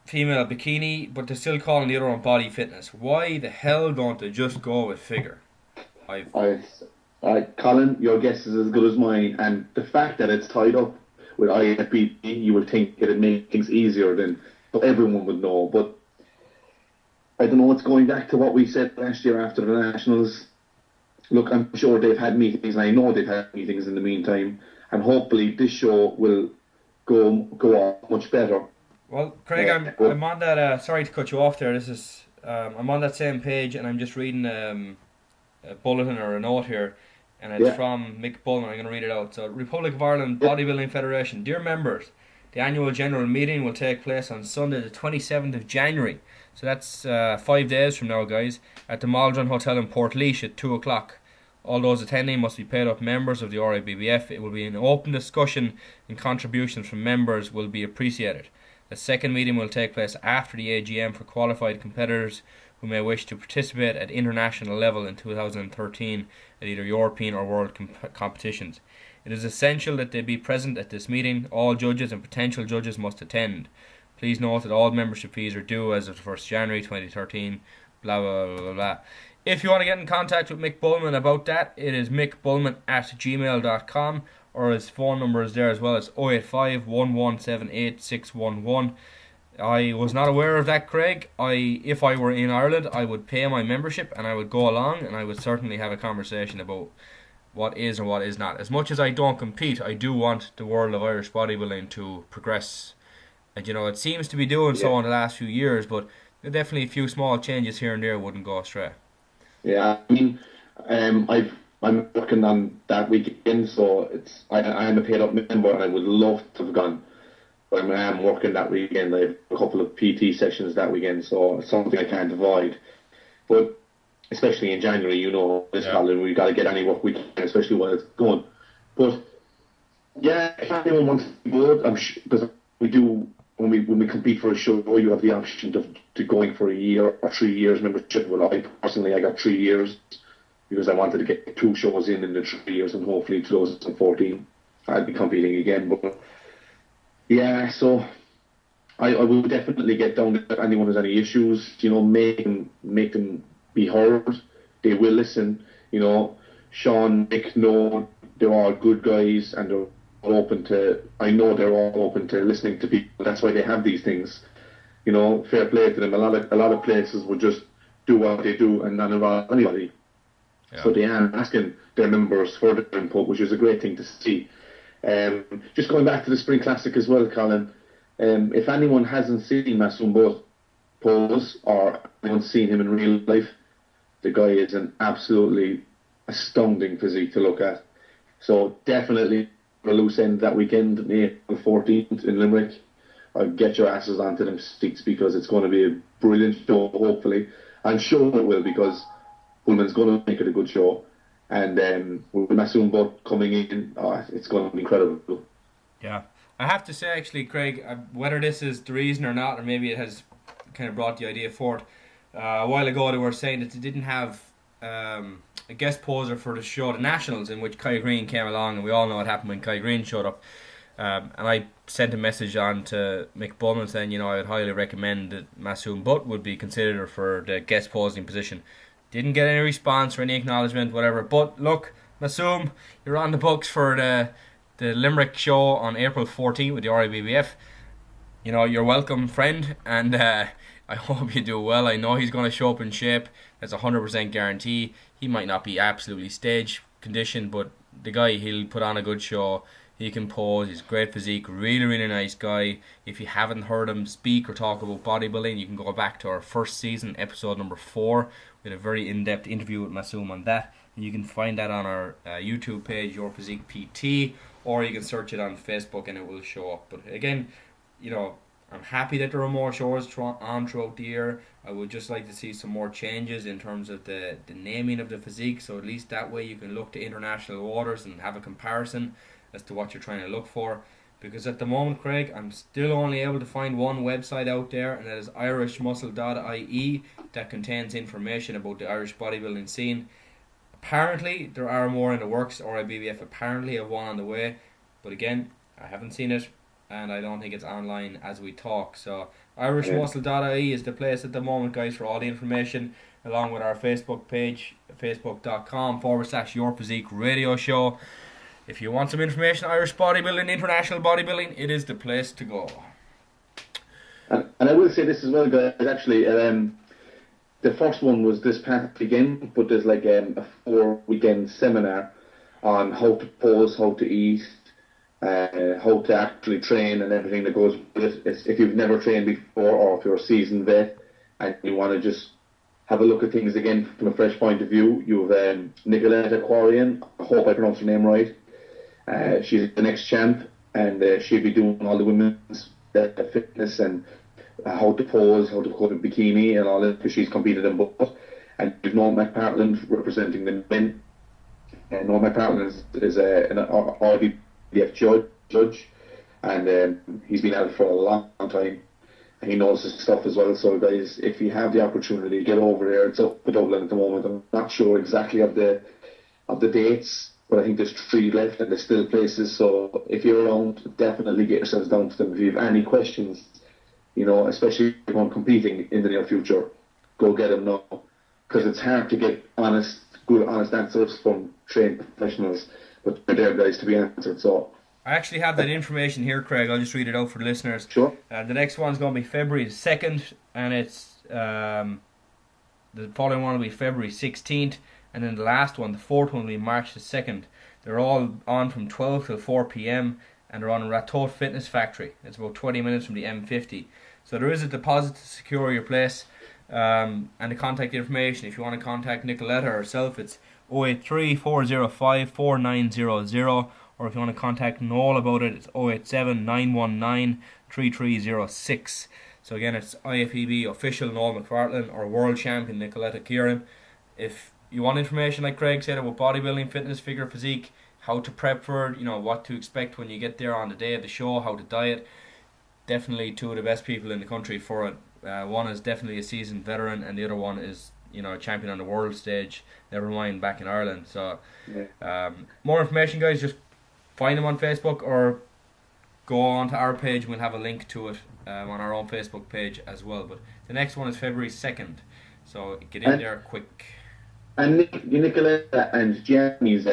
[SPEAKER 1] female bikini, but they're still calling the other one body fitness. Why the hell don't they just go with figure?
[SPEAKER 2] Colin, your guess is as good as mine, and the fact that it's tied up with IFBB, you would think it'd make things easier than so everyone would know, but I don't know, it's going back to what we said last year after the Nationals. Look, I'm sure they've had meetings, and I know they've had meetings in the meantime, and hopefully this show will go off much better.
[SPEAKER 1] Well, Craig, I'm on that. Sorry to cut you off there. This is I'm on that same page, and I'm just reading a bulletin or a note here. and it's from Mick Bullman. I'm going to read it out. So, Republic of Ireland Bodybuilding Federation. Dear members, the annual general meeting will take place on Sunday the 27th of January. So that's 5 days from now, guys, at the Maldron Hotel in Portlaoise at 2 o'clock. All those attending must be paid up members of the RIBBF. It will be an open discussion, and contributions from members will be appreciated. The second meeting will take place after the AGM for qualified competitors who may wish to participate at international level in 2013 at either European or world competitions. It is essential that they be present at this meeting. All judges and potential judges must attend. Please note that all membership fees are due as of the 1st January 2013. Blah, blah, blah, blah, blah. If you want to get in contact with Mick Bullman about that, it is mickbullman@gmail.com, or his phone number is there as well. It's 085 1178 611. I was not aware of that, Craig. If I were in Ireland, I would pay my membership and I would go along, and I would certainly have a conversation about what is and what is not. As much as I don't compete, I do want the world of Irish bodybuilding to progress. And it seems to be doing so in the last few years, but definitely a few small changes here and there wouldn't go astray.
[SPEAKER 2] Yeah, I mean, I'm working on that weekend, so I am a paid up member, and I would love to have gone. But I am working that weekend. I have a couple of PT sessions that weekend, so it's something I can't avoid. But especially in January, this calendar, we got to get any work we can, especially while it's going. But yeah, if anyone wants to go, because we do. When we compete for a show, you have the option to going for a year or 3 years membership. Well, I got 3 years because I wanted to get 2 shows in the 3 years, and hopefully 2014 I'll be competing again. But yeah, so I will definitely get down if anyone has any issues. Make them be heard. They will listen. Sean, Nick, no, they're all good guys, and they're I know they're all open to listening to people. That's why they have these things. Fair play to them. A lot of places would just do what they do and not involve anybody. Yeah. So they are asking their members for their input, which is a great thing to see. Just going back to the Spring Classic as well, Colin. If anyone hasn't seen Massoum Boat pose, or anyone's seen him in real life, the guy is an absolutely astounding physique to look at. So definitely a loose end that weekend, April 14th in Limerick. Get your asses onto them seats, because it's going to be a brilliant show, hopefully. I'm sure it will, because Pullman's going to make it a good show. And with Massoum Butt coming in, it's going to be incredible.
[SPEAKER 1] Yeah. I have to say, actually, Craig, whether this is the reason or not, or maybe it has kind of brought the idea forward, a while ago they were saying that they didn't have a guest poser for the show, the Nationals, in which Kai Green came along, and we all know what happened when Kai Green showed up. And I sent a message on to Mick Bullman saying, I would highly recommend that Massoum Butt would be considered for the guest posing position. Didn't get any response or any acknowledgement, whatever. But look, Massoum, you're on the books for the Limerick show on April 14th with the RIBBF. You're welcome, friend, and I hope you do well. I know he's going to show up in shape. That's a 100% guarantee. He might not be absolutely stage conditioned, but the guy, he'll put on a good show. He can pose. He's great physique. Really, really nice guy. If you haven't heard him speak or talk about bodybuilding, you can go back to our first season, episode number 4. We had a very in-depth interview with Massoum on that. And you can find that on our YouTube page, Your Physique PT, or you can search it on Facebook and it will show up. But again, I'm happy that there are more shows on throughout the year. I would just like to see some more changes in terms of the naming of the physique, so at least that way you can look to international waters and have a comparison as to what you're trying to look for. Because at the moment, Craig, I'm still only able to find one website out there, and that is irishmuscle.ie, that contains information about the Irish bodybuilding scene. Apparently there are more in the works. RIBBF apparently have one on the way, but again, I haven't seen it, and I don't think it's online as we talk. So irishmuscle.ie is the place at the moment, guys, for all the information, along with our Facebook page, facebook.com/Your Physique Radio Show. If you want some information, Irish bodybuilding, international bodybuilding, it is the place to go.
[SPEAKER 2] And I will say this as well, guys. Actually, the first one was this past weekend, but there's like a 4-weekend seminar on how to pose, how to eat, how to actually train, and everything that goes with it. If you've never trained before, or if you're a seasoned vet and you want to just have a look at things again from a fresh point of view. You have Nicoletta Quarian, I hope I pronounced her name right. She's the next champ, and she'll be doing all the women's fitness and how to pose, how to cut a bikini and all that, because she's competed in both. And you've Noel McPartland representing the men. And Noel McPartland is an RBBF judge, and he's been at it for a long time. And he knows his stuff as well. So guys, if you have the opportunity, get over there. It's up in Dublin at the moment. I'm not sure exactly of the dates, but I think there's 3 left and there's still places. So if you're around, definitely get yourselves down to them. If you have any questions, especially if you're competing in the near future, go get them now. Because it's hard to get good honest answers from trained professionals, but they're there, guys, to be answered. So
[SPEAKER 1] I actually have that information here, Craig. I'll just read it out for the listeners.
[SPEAKER 2] Sure.
[SPEAKER 1] The next one's going to be February 2nd, and it's the following one will be February 16th, and then the last one, the fourth one, will be March the 2nd. They're all on from 12 till 4 p.m, and they're on Ratot Fitness Factory. It's about 20 minutes from the M50. So there is a deposit to secure your place, and the contact information. If you want to contact Nicoletta or herself, it's 083 405 4900. Or if you want to contact Noel about it, it's 087 919 3306. So again, it's IFBB official Noel McPartland or world champion Nicoletta Kieran. If you want information, like Craig said, about bodybuilding, fitness, figure, physique, how to prep for it, what to expect when you get there on the day of the show, how to diet, definitely 2 of the best people in the country for it. One is definitely a seasoned veteran, and the other one is a champion on the world stage, never mind back in Ireland. So more information, guys, just find them on Facebook or go on to our page and we'll have a link to it on our own Facebook page as well. But the next one is February 2nd, so get in there quick.
[SPEAKER 2] And Nicoletta and Gianni's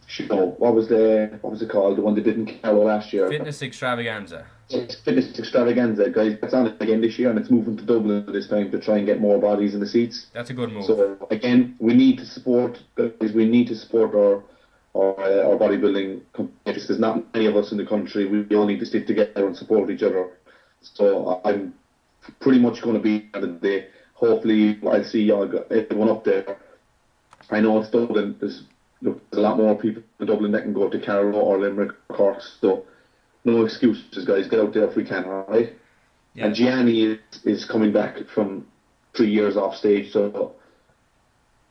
[SPEAKER 2] show, what was it called? The one that didn't Carol last year?
[SPEAKER 1] Fitness Extravaganza.
[SPEAKER 2] It's Fitness Extravaganza, guys. That's on it again this year, and it's moving to Dublin this time to try and get more bodies in the seats.
[SPEAKER 1] That's a good move.
[SPEAKER 2] So again, we need to support, guys. We need to support our bodybuilding competitors. There's not many of us in the country. We all need to stick together and support each other. So I'm pretty much going to be there the day. Hopefully, I'll see everyone up there. I know it's Dublin. There's a lot more people in Dublin that can go to Carlow or Limerick or Cork. So no excuses, guys. Get out there if we can, all right? Yeah. And Gianni is coming back from 3 years off stage, so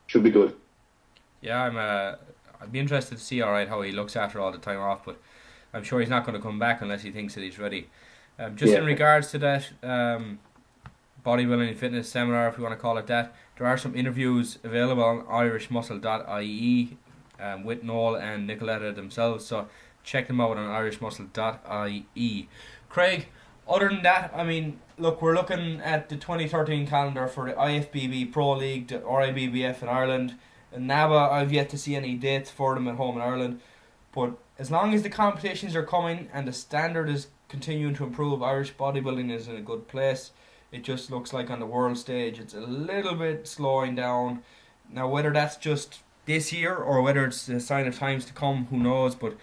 [SPEAKER 2] should be good.
[SPEAKER 1] Yeah, I'd be interested to see how he looks after all the time off, but I'm sure he's not going to come back unless he thinks that he's ready. In regards to that bodybuilding and fitness seminar, if you want to call it that, there are some interviews available on irishmuscle.ie with Noel and Nicoletta themselves, so check them out on irishmuscle.ie. Craig, other than that, look, we're looking at the 2013 calendar for the IFBB Pro League, the RIBBF in Ireland. In NABA, I've yet to see any dates for them at home in Ireland. But as long as the competitions are coming and the standard is continuing to improve, Irish bodybuilding is in a good place. It just looks like on the world stage it's a little bit slowing down. Now, whether that's just this year or whether it's a sign of times to come, who knows. But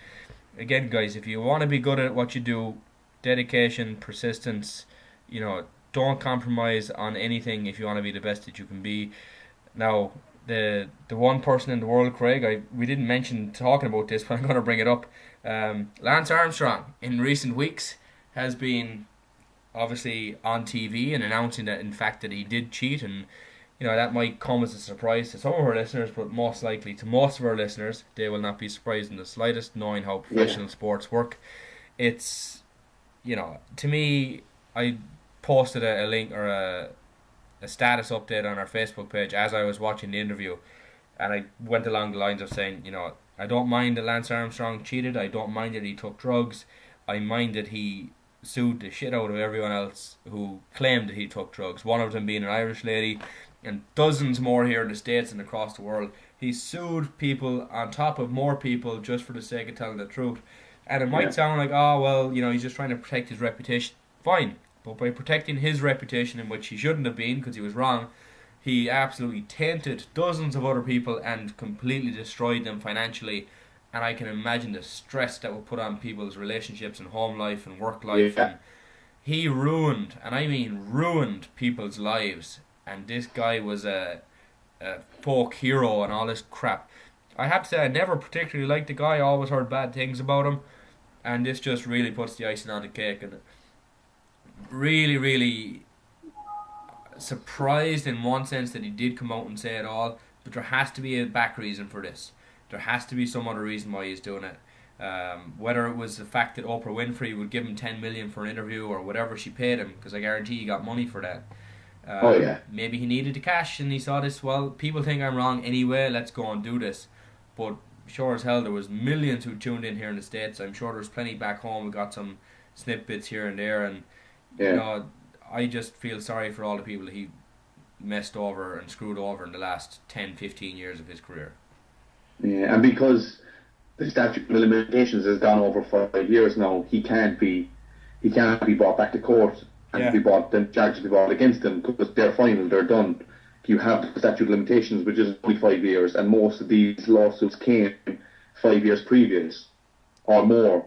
[SPEAKER 1] again, guys, if you want to be good at what you do, dedication, persistence, don't compromise on anything if you want to be the best that you can be. Now, the one person in the world, Craig, we didn't mention talking about this, but I'm going to bring it up. Lance Armstrong, in recent weeks, has been obviously on TV and announcing that, in fact, that he did cheat, and that might come as a surprise to some of our listeners, but most likely to most of our listeners, they will not be surprised in the slightest, knowing how professional sports work. It's, to me, I posted a link or a status update on our Facebook page as I was watching the interview, and I went along the lines of saying, I don't mind that Lance Armstrong cheated, I don't mind that he took drugs, I mind that he sued the shit out of everyone else who claimed that he took drugs, one of them being an Irish lady, and dozens more here in the States and across the world. He sued people on top of more people just for the sake of telling the truth. And it might sound like, he's just trying to protect his reputation. Fine. But by protecting his reputation, in which he shouldn't have been because he was wrong, he absolutely tainted dozens of other people and completely destroyed them financially. And I can imagine the stress that would put on people's relationships and home life and work life. And he ruined, and I mean ruined, people's lives. and this guy was a folk hero and all this crap. I have to say, I never particularly liked the guy. I always heard bad things about him, and this just really puts the icing on the cake. And really, really surprised in one sense that he did come out and say it all, but there has to be a back reason for this. There has to be some other reason why he's doing it. Whether it was the fact that Oprah Winfrey would give him 10 million for an interview or whatever she paid him, because I guarantee he got money for that. Maybe he needed the cash and he saw this. Well, people think I'm wrong anyway. Let's go and do this. But sure as hell, there was millions who tuned in here in the States. I'm sure there's plenty back home who got some snippets here and there, and you know, I just feel sorry for all the people he messed over and screwed over in the last 10, 15 years of his career.
[SPEAKER 2] Yeah, and because the statute of limitations has gone over 5 years now, he can't be brought back to court and be brought, then charges be brought against him, because they're final, they're done. You have the statute of limitations, which is only 5 years, and most of these lawsuits came 5 years previous or more,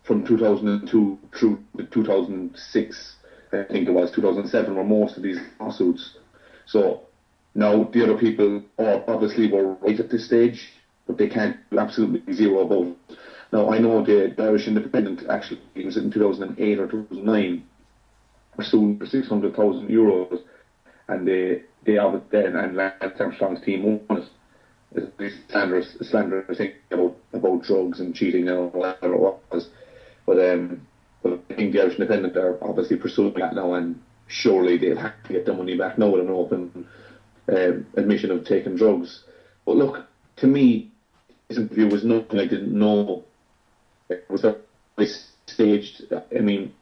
[SPEAKER 2] from 2002 through 2006. I think it was 2007 were most of these lawsuits. So now the other people obviously were right at this stage, but they can't do absolutely zero about it. Now I know the Irish Independent, actually, it was in 2008 or 2009, were sued for €600,000, and they obviously then, and Lance Armstrong's team won it. This slanderous thing about drugs and cheating and whatever it was. But I think the Irish Independent are obviously pursuing that now, and surely they'll have to get their money back now with an open admission of taking drugs. But look, to me, this interview was nothing I didn't know. It was very staged. I mean,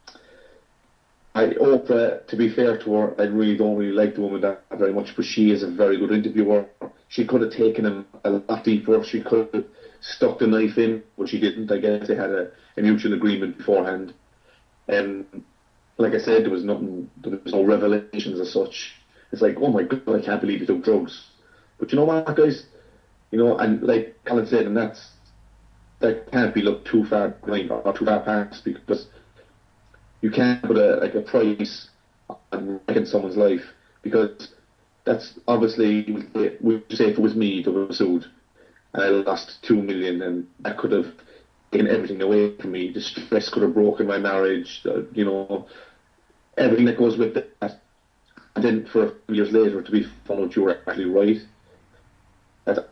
[SPEAKER 2] Oprah, to be fair to her, I really don't like the woman that very much, but she is a very good interviewer. She could have taken him a lot deeper. She could have stuck the knife in, but she didn't. I guess they had a mutual agreement beforehand. And like I said, there was no revelations as such. It's like, oh my God, I can't believe he took drugs. But you know what, guys? You know, and like Colin said, and that can't be looked too far behind or too far past, because you can't put a price on wrecking someone's life, because that's obviously, we say if it was me that was sued and I lost 2 million, and that could have taken everything away from me. The stress could have broken my marriage, you know, everything that goes with that. And then for a few years later to be found out you were actually right,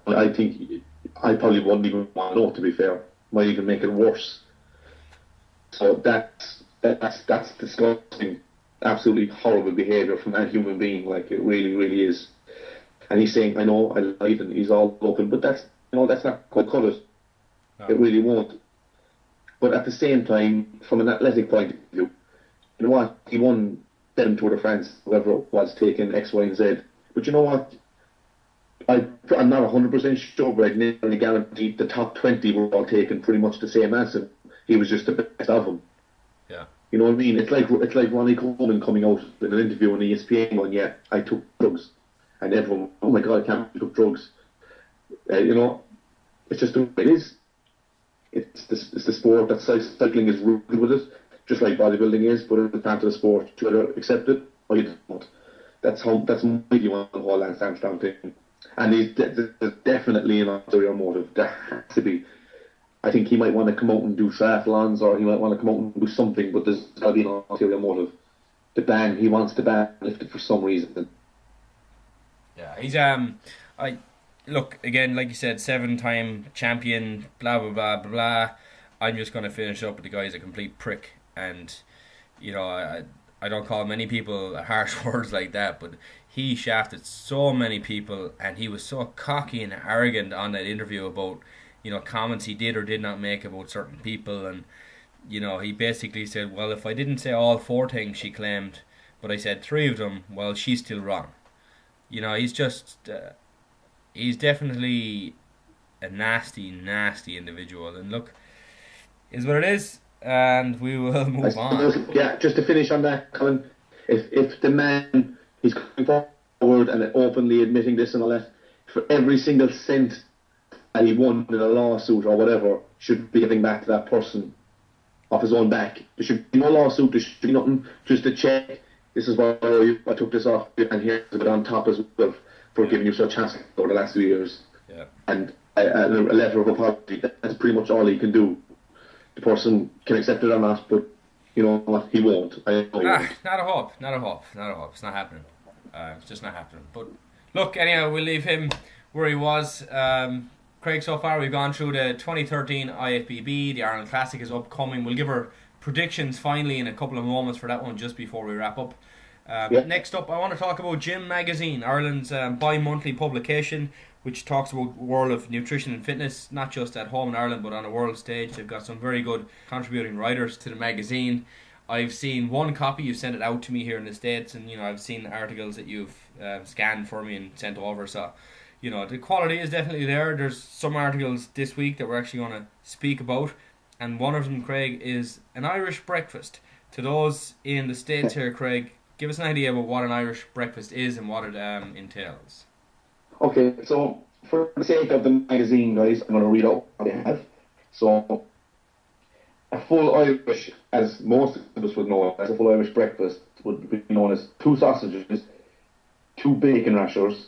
[SPEAKER 2] I think I probably wouldn't even want to know, to be fair. Might even make it worse. So that's disgusting, absolutely horrible behaviour from that human being. Like, it really, really is. And he's saying, I know, I lied, and he's all open, but that's not quite cut it. No. It really won't. But at the same time, from an athletic point of view, you know what? He won 7 Tour de France, whoever it was, taking X, Y, and Z. But you know what? I'm not 100% sure, but I'd nearly guarantee the top 20 were all taken pretty much the same as him. He was just the best of them.
[SPEAKER 1] Yeah.
[SPEAKER 2] You know what I mean? It's like Ronnie Coleman coming out in an interview on ESPN going, yeah, I took drugs. And everyone, oh my God, I can't believe you took drugs. You know, it's just the way it is. It's the sport that cycling is rooted with it, just like bodybuilding is, but it's part of the sport. Do you accept it or you don't? That's my view on the whole Lance Armstrong thing. And there's definitely an ulterior motive. There has to be. I think he might want to come out and do triathlons, or he might want to come out and do something, but there's got to be an ulterior motive. He wants the ban lifted for some reason.
[SPEAKER 1] Yeah, he's look, again, like you said, 7-time champion, blah blah blah blah blah. I'm just gonna finish up with the guy's a complete prick, and you know, I don't call many people harsh words like that, but he shafted so many people, and he was so cocky and arrogant on that interview about, you know, comments he did or did not make about certain people. And you know, he basically said, well, if I didn't say all 4 things she claimed, but I said 3 of them, well, she's still wrong. You know, he's just he's definitely a nasty individual, and look, is what it is, and we will move on.
[SPEAKER 2] Yeah, just to finish on that, Colin, if the man, he's coming forward and openly admitting this and all that, for every single cent that he won in a lawsuit or whatever, should be giving back to that person off his own back. There should be no lawsuit, there should be nothing, just a check. this is why I took this off, and here's a bit on top as well for giving you such a chance over the last few years.
[SPEAKER 1] Yeah.
[SPEAKER 2] And a letter of apology, that's pretty much all he can do. The person can accept it or not, but you know what, he won't. I know he won't.
[SPEAKER 1] Not a hope. It's not happening. It's just not happening. But look, anyhow, we'll leave him where he was. Craig, so far we've gone through the 2013 IFBB. The Ireland Classic is upcoming. We'll give our predictions finally in a couple of moments for that one just before we wrap up. Next up, I want to talk about Gym Magazine, Ireland's bi-monthly publication, which talks about the world of nutrition and fitness, not just at home in Ireland, but on a world stage. They've got some very good contributing writers to the magazine. I've seen one copy, you've sent it out to me here in the States, and I've seen articles that you've scanned for me and sent over, so the quality is definitely there. There's some articles this week that we're actually going to speak about, and one of them, Craig, is an Irish breakfast. To those in the States here, Craig, give us an idea about what an Irish breakfast is and what it entails.
[SPEAKER 2] Okay, so for the sake of the magazine, guys, I'm going to read out what they have. So, a full Irish, as most of us would know, as a full Irish breakfast would be known as 2 sausages, 2 bacon rashers,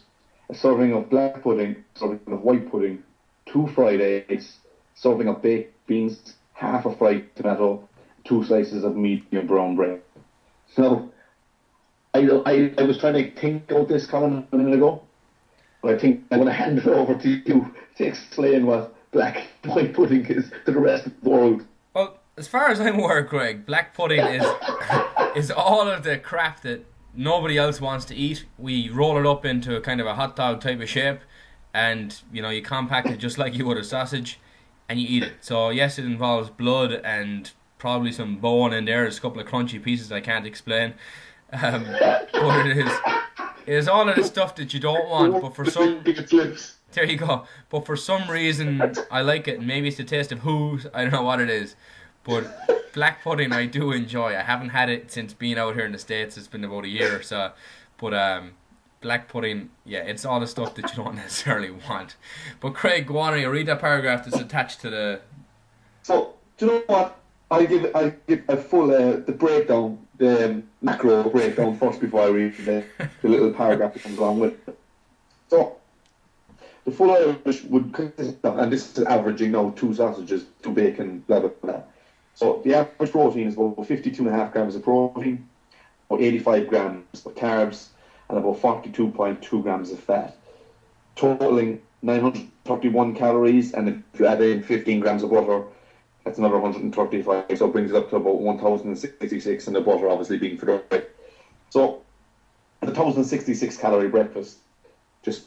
[SPEAKER 2] a serving of black pudding, a serving of white pudding, 2 fried eggs, serving of baked beans, half a fried tomato, 2 slices of medium brown bread. So, I was trying to think about this, Colin, a minute ago. But I think I'm going to hand it over to you to explain what black white pudding is to the rest of the world.
[SPEAKER 1] Well, as far as I'm aware, Greg, black pudding is all of the crap that nobody else wants to eat. We roll it up into a kind of a hot dog type of shape, and you compact it just like you would a sausage, and you eat it. So yes, it involves blood and probably some bone in there. There's a couple of crunchy pieces I can't explain, but it is all of the stuff that you don't want, but for some... There you go. But for some reason, I like it. Maybe it's the taste of hooves. I don't know what it is. But black pudding I do enjoy. I haven't had it since being out here in the States. It's been about a year or so. But black pudding, yeah, it's all the stuff that you don't necessarily want. But Craig, go on, you read that paragraph that's attached to the...
[SPEAKER 3] So, do you know what? I give a full the breakdown, the macro breakdown first before I read the little paragraph that comes along with it. So, the full Irish would consist of, and this is averaging now, 2 sausages, 2 bacon, blah, blah, blah. So, the average protein is about 52.5 grams of protein, about 85 grams of carbs, and about 42.2 grams of fat, totaling 931 calories, and if you add in 15 grams of butter, that's another 135, so it brings it up to about 1,066, and the butter obviously being for the right. So, the 1,066 calorie breakfast, just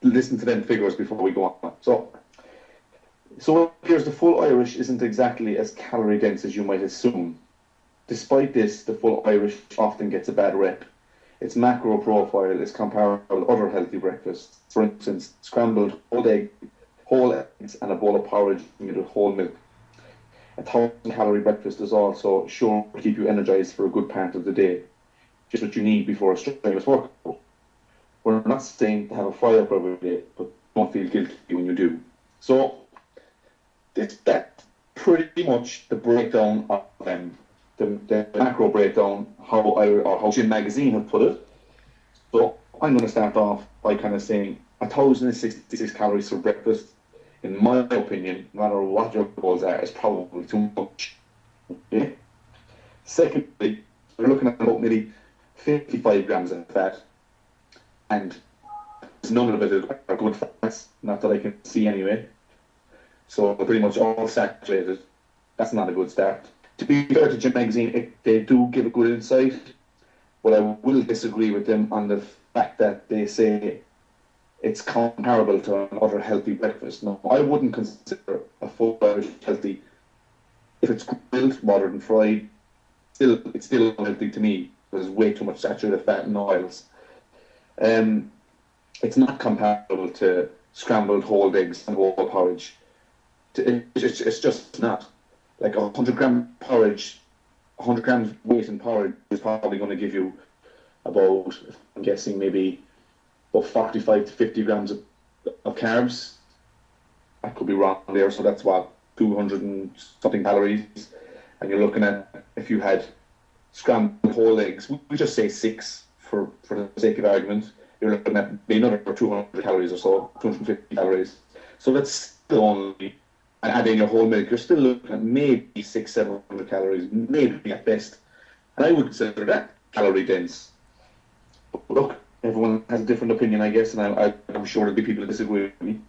[SPEAKER 3] listen to them figures before we go on. So here's the full Irish isn't exactly as calorie dense as you might assume. Despite this, the full Irish often gets a bad rep. Its macro profile is comparable to other healthy breakfasts. For instance, scrambled whole eggs, and a bowl of porridge made with whole milk. A 1,000-calorie breakfast is also sure to keep you energized for a good part of the day. Just what you need before a strenuous workout. We're not saying to have a fry-up every day, but don't feel guilty when you do. So, that's pretty much the breakdown of the macro breakdown, how Gym Magazine have put it. So, I'm going to start off by kind of saying 1,066 calories for breakfast, in my opinion, no matter what your goals are, is probably too much. Okay? Secondly, we're looking at about maybe 55 grams of fat, and none of it are good fats, not that I can see anyway. So they're pretty much all saturated. That's not a good start. To be fair to Gym Magazine, they do give a good insight, but I will disagree with them on the fact that they say it's comparable to another healthy breakfast. No, I wouldn't consider a full Irish healthy. If it's grilled rather than fried, it's still unhealthy to me. There's way too much saturated fat and oils. It's not comparable to scrambled whole eggs and whole porridge. It's just not. Like 100-gram porridge, 100 grams weight in porridge is probably going to give you about, I'm guessing, maybe about 45 to 50 grams of carbs. I could be wrong there, so that's what, 200 and something calories. And you're looking at, if you had scrambled whole eggs. We just say 6 for the sake of argument. You're looking at maybe another 200 calories or so, 250 calories. So that's still only, and add in your whole milk, you're still looking at maybe 600-700 calories, maybe at best. And I would consider that calorie dense. But look, everyone has a different opinion, I guess, and I'm sure there'll be people that disagree with me.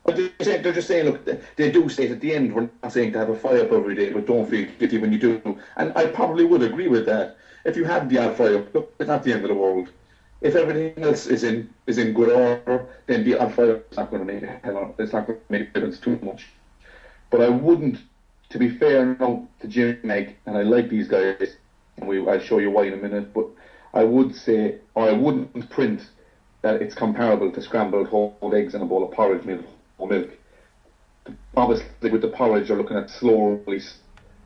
[SPEAKER 3] But they're just saying, look, they do state at the end, we're not saying to have a fry-up every day, but don't feel guilty when you do. And I probably would agree with that. If you have the odd fry-up, look, it's not the end of the world. If everything else is in good order, then the odd fry-up is not going to make it's not going to make a difference too much. But I wouldn't, to be fair now to Jim Meg, and I like these guys, and I'll show you why in a minute, but I would say, or I wouldn't print that it's comparable to scrambled whole eggs and a bowl of porridge made of whole milk. Obviously, with the porridge, you're looking at slow release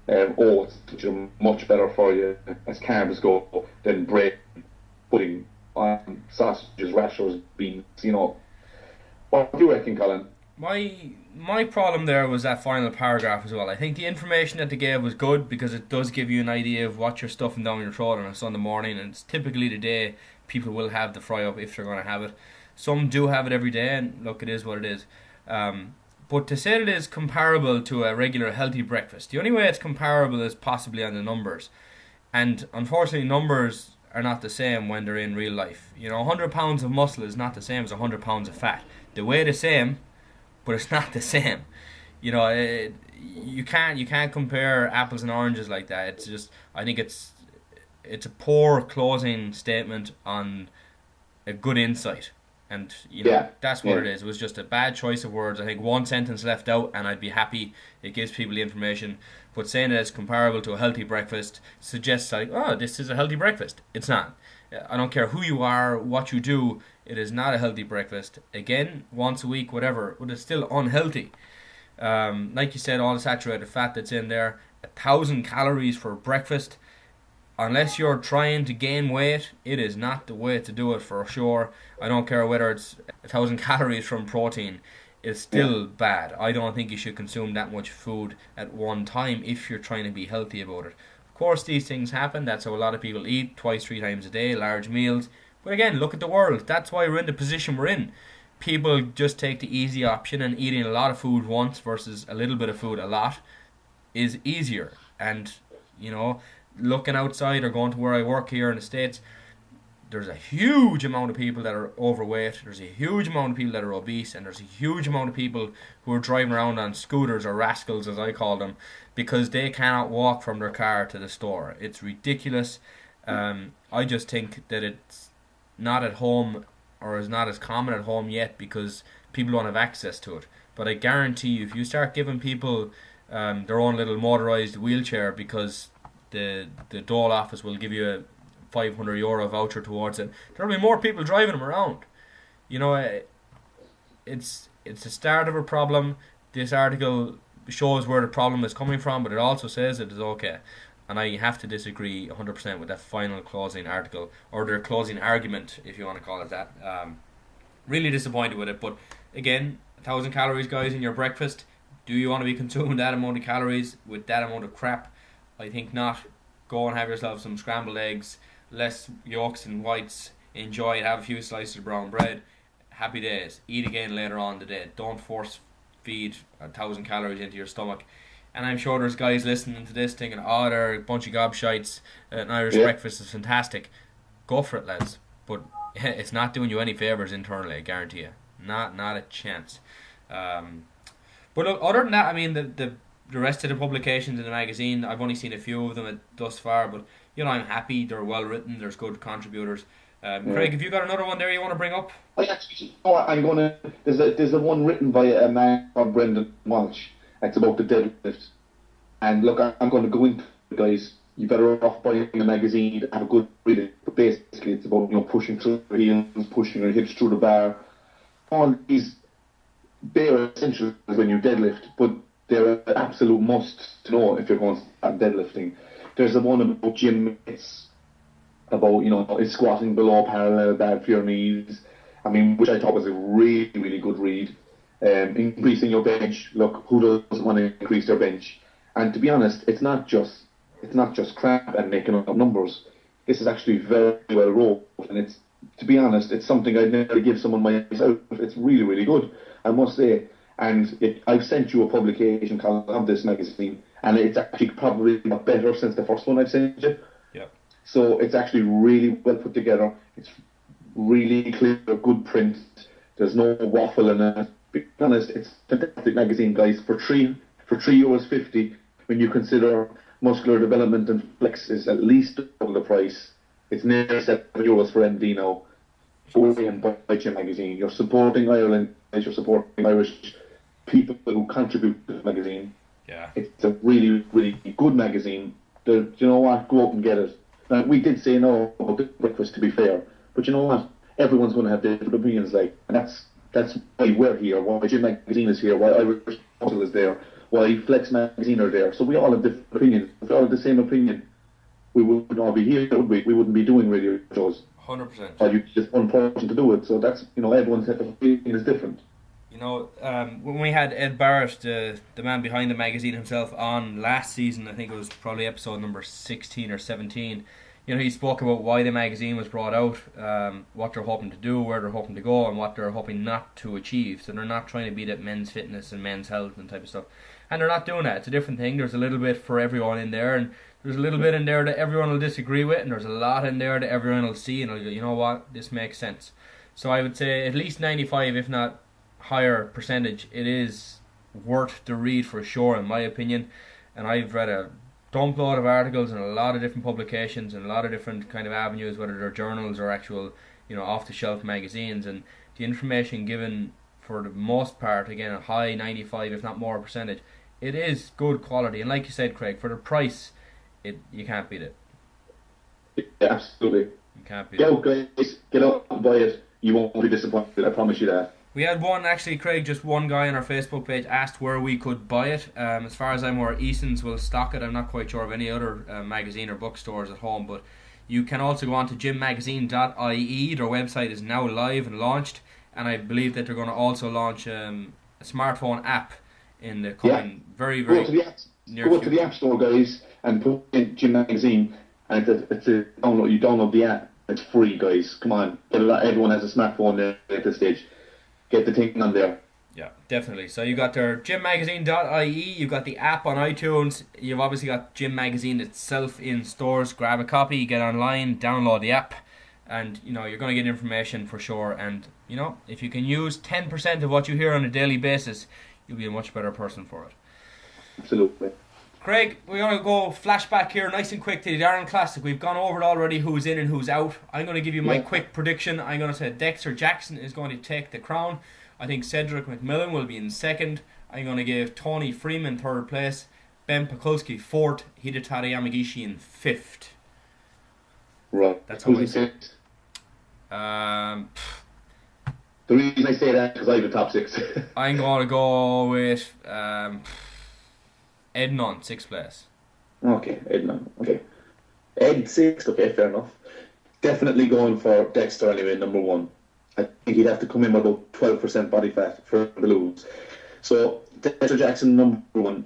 [SPEAKER 3] oats, which are much better for you as carbs go than bread, pudding, sausages, rashers, beans. What do you reckon, Colin?
[SPEAKER 1] My problem there was that final paragraph as well. I think the information that they gave was good because it does give you an idea of what you're stuffing down your throat on a Sunday morning, and it's typically the day people will have the fry up if they're going to have it. Some do have it every day, and look, it is what it is. But to say that it is comparable to a regular healthy breakfast, the only way it's comparable is possibly on the numbers. And unfortunately, numbers are not the same when they're in real life. 100 pounds of muscle is not the same as 100 pounds of fat. They weigh the same, but it's not the same. You can't compare apples and oranges like that. It's just, I think it's a poor closing statement on a good insight. And that's what it is. It was just a bad choice of words. I think one sentence left out and I'd be happy. It gives people the information. But saying that it's comparable to a healthy breakfast suggests like, oh, this is a healthy breakfast. It's not. I don't care who you are, what you do, it is not a healthy breakfast. Again, once a week, whatever, but it's still unhealthy. Like you said, all the saturated fat that's in there, 1,000 calories for breakfast. Unless you're trying to gain weight, it is not the way to do it for sure. I don't care whether it's 1,000 calories from protein. It's still bad. I don't think you should consume that much food at one time if you're trying to be healthy about it. Of course, these things happen. That's how a lot of people eat, 2-3 times a day, large meals. But again, look at the world. That's why we're in the position we're in. People just take the easy option, and eating a lot of food once versus a little bit of food a lot is easier. And, looking outside or going to where I work here in the States, there's a huge amount of people that are overweight, there's a huge amount of people that are obese, and there's a huge amount of people who are driving around on scooters, or rascals as I call them, because they cannot walk from their car to the store. It's ridiculous. I just think that it's not at home, or is not as common at home yet, because people don't have access to it. But I guarantee you, if you start giving people their own little motorised wheelchair, because the Dole office will give you a €500 voucher towards it, there'll be more people driving them around. It's the start of a problem. This article shows where the problem is coming from, but it also says it is okay. And I have to disagree 100% with that final closing article, or their closing argument, if you want to call it that. Really disappointed with it. But again, 1,000 calories, guys, in your breakfast. Do you want to be consuming that amount of calories with that amount of crap? I think not. Go and have yourself some scrambled eggs, less yolks and whites. Enjoy it. Have a few slices of brown bread. Happy days. Eat again later on in the day. Don't force feed 1,000 calories into your stomach. And I'm sure there's guys listening to this thinking, oh, they're a bunch of gobshites. An Irish breakfast is fantastic. Go for it, lads. But it's not doing you any favours internally, I guarantee you. Not a chance. But look, other than that, I mean, the rest of the publications in the magazine, I've only seen a few of them thus far, but I'm happy. They're well written. There's good contributors. Craig, have you got another one there you want to bring up?
[SPEAKER 2] I'm gonna. There's a one written by a man called Brendan Walsh. It's about the deadlift. And look, I'm going to go into it, guys. You better off buying a magazine, have a good read. But basically, it's about pushing through your heels, pushing your hips through the bar. All these bare essentials when you deadlift, but they're an absolute must to know if you're going to start deadlifting. There's the one about gym mitts, about is squatting below parallel bad for your knees. I mean, which I thought was a really, really good read. Increasing your bench. Look, who doesn't want to increase their bench? And to be honest, it's not just it's not just crap and making up numbers. This is actually very well wrote, and it's, to be honest, it's something I'd never give someone myself. It's really, really good, I must say. And I've sent you a publication column of this magazine, and it's actually probably got better since the first one I've sent you.
[SPEAKER 1] Yeah.
[SPEAKER 2] So it's actually really well put together. It's really clear, good print. There's no waffle in it. To be honest, it's a fantastic magazine, guys. For €3.50, when you consider muscular development and flex is at least double the price. It's nearly €7 for MD now. Go away and buy your magazine. You're supporting Ireland, you're supporting Irish people who contribute to the magazine.
[SPEAKER 1] Yeah.
[SPEAKER 2] It's a really, really good magazine. Do you know what? Go out and get it. Now, we did say no about the breakfast, to be fair, but you know what? Everyone's going to have different opinions, like, and that's why we're here, why Gym Magazine is here, why Irish Muscle is there, why Flex Magazine are there. So we all have different opinions. If we all had the same opinion, we wouldn't all be here, would we? We wouldn't be doing radio shows.
[SPEAKER 1] 100%.
[SPEAKER 2] Or you just one person to do it. So that's, everyone's opinion is different.
[SPEAKER 1] When we had Ed Barrett, the man behind the magazine himself, on last season, I think it was probably episode number 16 or 17, he spoke about why the magazine was brought out, what they're hoping to do, where they're hoping to go, and what they're hoping not to achieve. So they're not trying to beat up men's fitness and men's health and type of stuff. And they're not doing that. It's a different thing. There's a little bit for everyone in there, and there's a little bit in there that everyone will disagree with, and there's a lot in there that everyone will see, and will go, you know what, this makes sense. So I would say at least 95, if not higher percentage, it is worth the read for sure, in my opinion. And I've read a dump load of articles in a lot of different publications and a lot of different kind of avenues, whether they're journals or actual, off the shelf magazines, and the information given, for the most part, again, a high 95, if not more percentage, it is good quality. And like you said, Craig, for the price, you can't beat it.
[SPEAKER 2] Yeah, absolutely.
[SPEAKER 1] You can't beat it.
[SPEAKER 2] Guys, get out and buy it. You won't be disappointed, I promise you that.
[SPEAKER 1] We had one, actually, Craig, just one guy on our Facebook page asked where we could buy it. As far as I'm aware, Eason's will stock it. I'm not quite sure of any other magazine or bookstores at home, but you can also go on to gymmagazine.ie. Their website is now live and launched, and I believe that they're going to also launch a smartphone app in the coming very, very near future.
[SPEAKER 2] Go to the App Store, guys, and put in Gym Magazine, and it's a download. You download the app. It's free, guys. Come on, everyone has a smartphone there at this stage. Get the thing on there.
[SPEAKER 1] Yeah, definitely. So you got their gymmagazine.ie, you've got the app on iTunes, you've obviously got Gym Magazine itself in stores. Grab a copy, get online, download the app, and you're going to get information for sure. And if you can use 10% of what you hear on a daily basis, you'll be a much better person for it.
[SPEAKER 2] Absolutely.
[SPEAKER 1] Craig, we're going to go flashback here nice and quick to the Darren Classic. We've gone over it already, who's in and who's out. I'm going to give you my quick prediction. I'm going to say Dexter Jackson is going to take the crown. I think Cedric McMillan will be in second. I'm going to give Tony Freeman third place. Ben Pakulski fourth. Hidetari Yamagishi in fifth.
[SPEAKER 2] Right.
[SPEAKER 1] That's how I
[SPEAKER 2] Who's
[SPEAKER 1] say
[SPEAKER 2] in
[SPEAKER 1] it.
[SPEAKER 2] The reason I say that is because I have the top six.
[SPEAKER 1] I'm going to go with Ed Nunn, sixth place.
[SPEAKER 2] Okay, Ed Nunn. Okay. Ed sixth, okay, fair enough. Definitely going for Dexter anyway, number one. I think he'd have to come in with about 12% body fat for the lose. So, Dexter Jackson, number one.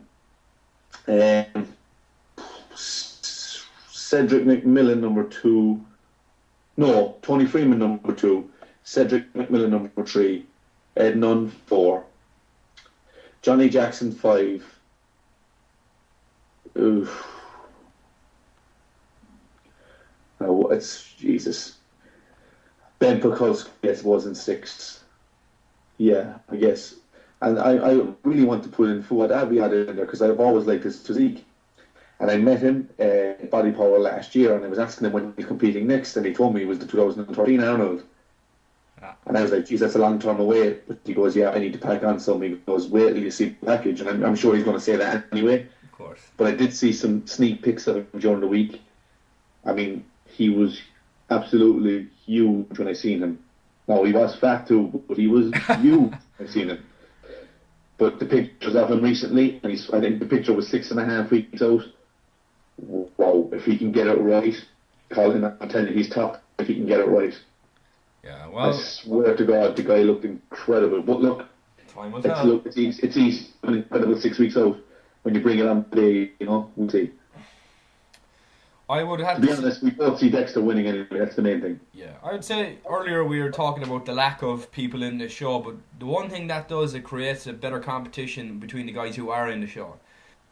[SPEAKER 2] Cedric McMillan, number two. No, Tony Freeman, number two. Cedric McMillan, number three. Ed Nunn, 4. Johnny Jackson, 5. Oof. Oh, it's Jesus. Ben Pakulski, I guess, was in 6th. Yeah, I guess. And I really want to put in Fuad Abiad in there because I've always liked his physique. And I met him at Body Power last year, and I was asking him when he's competing next, and he told me he was the 2013 Arnold. And I was like, geez, that's a long time away. But he goes, yeah, I need to pack on some. He goes, wait till you see the package. And I'm sure he's going to say that anyway.
[SPEAKER 1] Of course.
[SPEAKER 2] But I did see some sneak pics of him during the week. I mean, he was absolutely huge when I seen him. Now, he was fat too, but he was huge when I seen him. But the pictures of him recently, and I think the picture was 6.5 weeks out. Wow, if he can get it right, Colin, I'm telling you, he's top if he can get it right.
[SPEAKER 1] Yeah, well,
[SPEAKER 2] I swear to God, the guy looked incredible. But look,
[SPEAKER 1] time will tell.
[SPEAKER 2] It's easy. It's easy. Incredible 6 weeks out. When you bring it on today, we'll see.
[SPEAKER 1] I would have
[SPEAKER 2] To be honest, we both see Dexter winning anyway. That's the main thing.
[SPEAKER 1] Yeah, I would say earlier we were talking about the lack of people in the show, but the one thing that does, it creates a better competition between the guys who are in the show.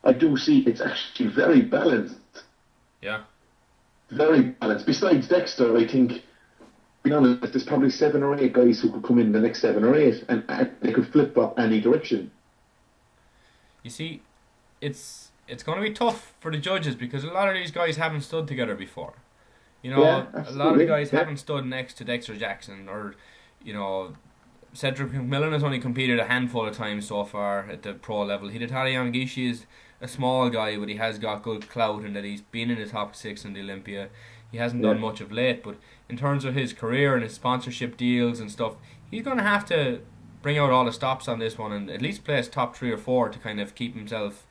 [SPEAKER 2] I do see it's actually very balanced.
[SPEAKER 1] Yeah.
[SPEAKER 2] Very balanced. Besides Dexter, I think, to be honest, there's probably 7 or 8 guys who could come in the next 7 or 8, and they could flip-flop any direction.
[SPEAKER 1] You see, it's going to be tough for the judges because a lot of these guys haven't stood together before. You know,
[SPEAKER 2] Yeah,
[SPEAKER 1] a lot of the guys
[SPEAKER 2] yeah.
[SPEAKER 1] haven't stood next to Dexter Jackson, or, you know, Cedric McMillan has only competed a handful of times so far at the pro level. Hidetari Yamagishi is a small guy, but he has got good clout in that he's been in the top 6 in the Olympia. He hasn't done much of late, but in terms of his career and his sponsorship deals and stuff, he's going to have to bring out all the stops on this one and at least place top 3 or 4 to kind of keep himself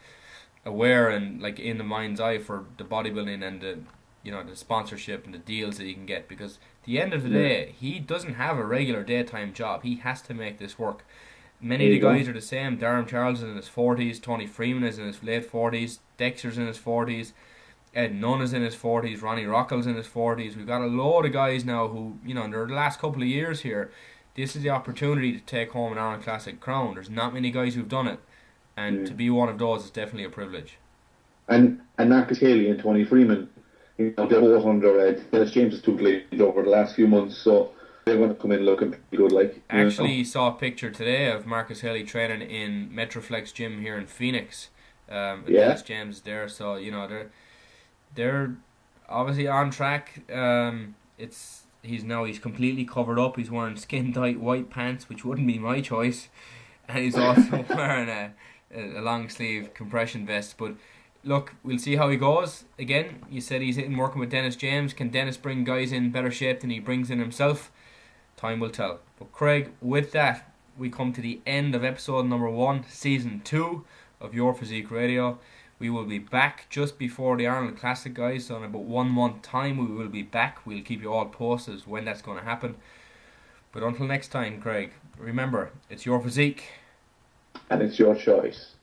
[SPEAKER 1] aware and like in the mind's eye for the bodybuilding and the, you know, the sponsorship and the deals that he can get, because at the end of the day he doesn't have a regular daytime job. He has to make this work. Many of the guys are the same. Darren Charles is in his 40s, Tony Freeman is in his late 40s, Dexter's in his 40s, Ed Nunn is in his 40s, Ronnie Rockel's in his 40s. We've got a load of guys now who, you know, in their last couple of years here, this is the opportunity to take home an Ireland Classic crown. There's not many guys who've done it, and to be one of those is definitely a privilege.
[SPEAKER 2] And Marcus Haley and Tony Freeman, you know, they're both under Dennis James' tutelage over the last few months, so they're going to come in looking pretty good. Like,
[SPEAKER 1] actually saw a picture today of Marcus Haley training in Metroflex gym here in Phoenix. Dennis James there, so you know they're obviously on track. He's completely covered up. He's wearing skin tight white pants, which wouldn't be my choice, and he's also wearing a long sleeve compression vest. But look, we'll see how he goes. Again, you said he's in working with Dennis James. Can Dennis bring guys in better shape than he brings in himself? Time will tell. But Craig, with that, we come to the end of episode number 1, season 2 of Your Physique Radio. We will be back just before the Ireland Classic, guys. So in about 1 month time we will be back. We'll keep you all posted when that's going to happen. But until next time, Craig, remember, it's your physique.
[SPEAKER 2] And it's your choice.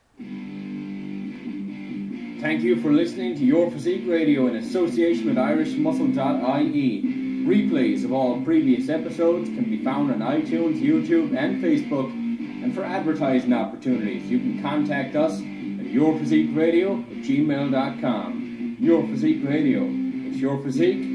[SPEAKER 1] Thank you for listening to Your Physique Radio in association with irishmuscle.ie. Replays of all previous episodes can be found on iTunes, YouTube and Facebook. And for advertising opportunities, you can contact us at yourphysiqueradio@gmail.com. Your Physique Radio. It's your physique.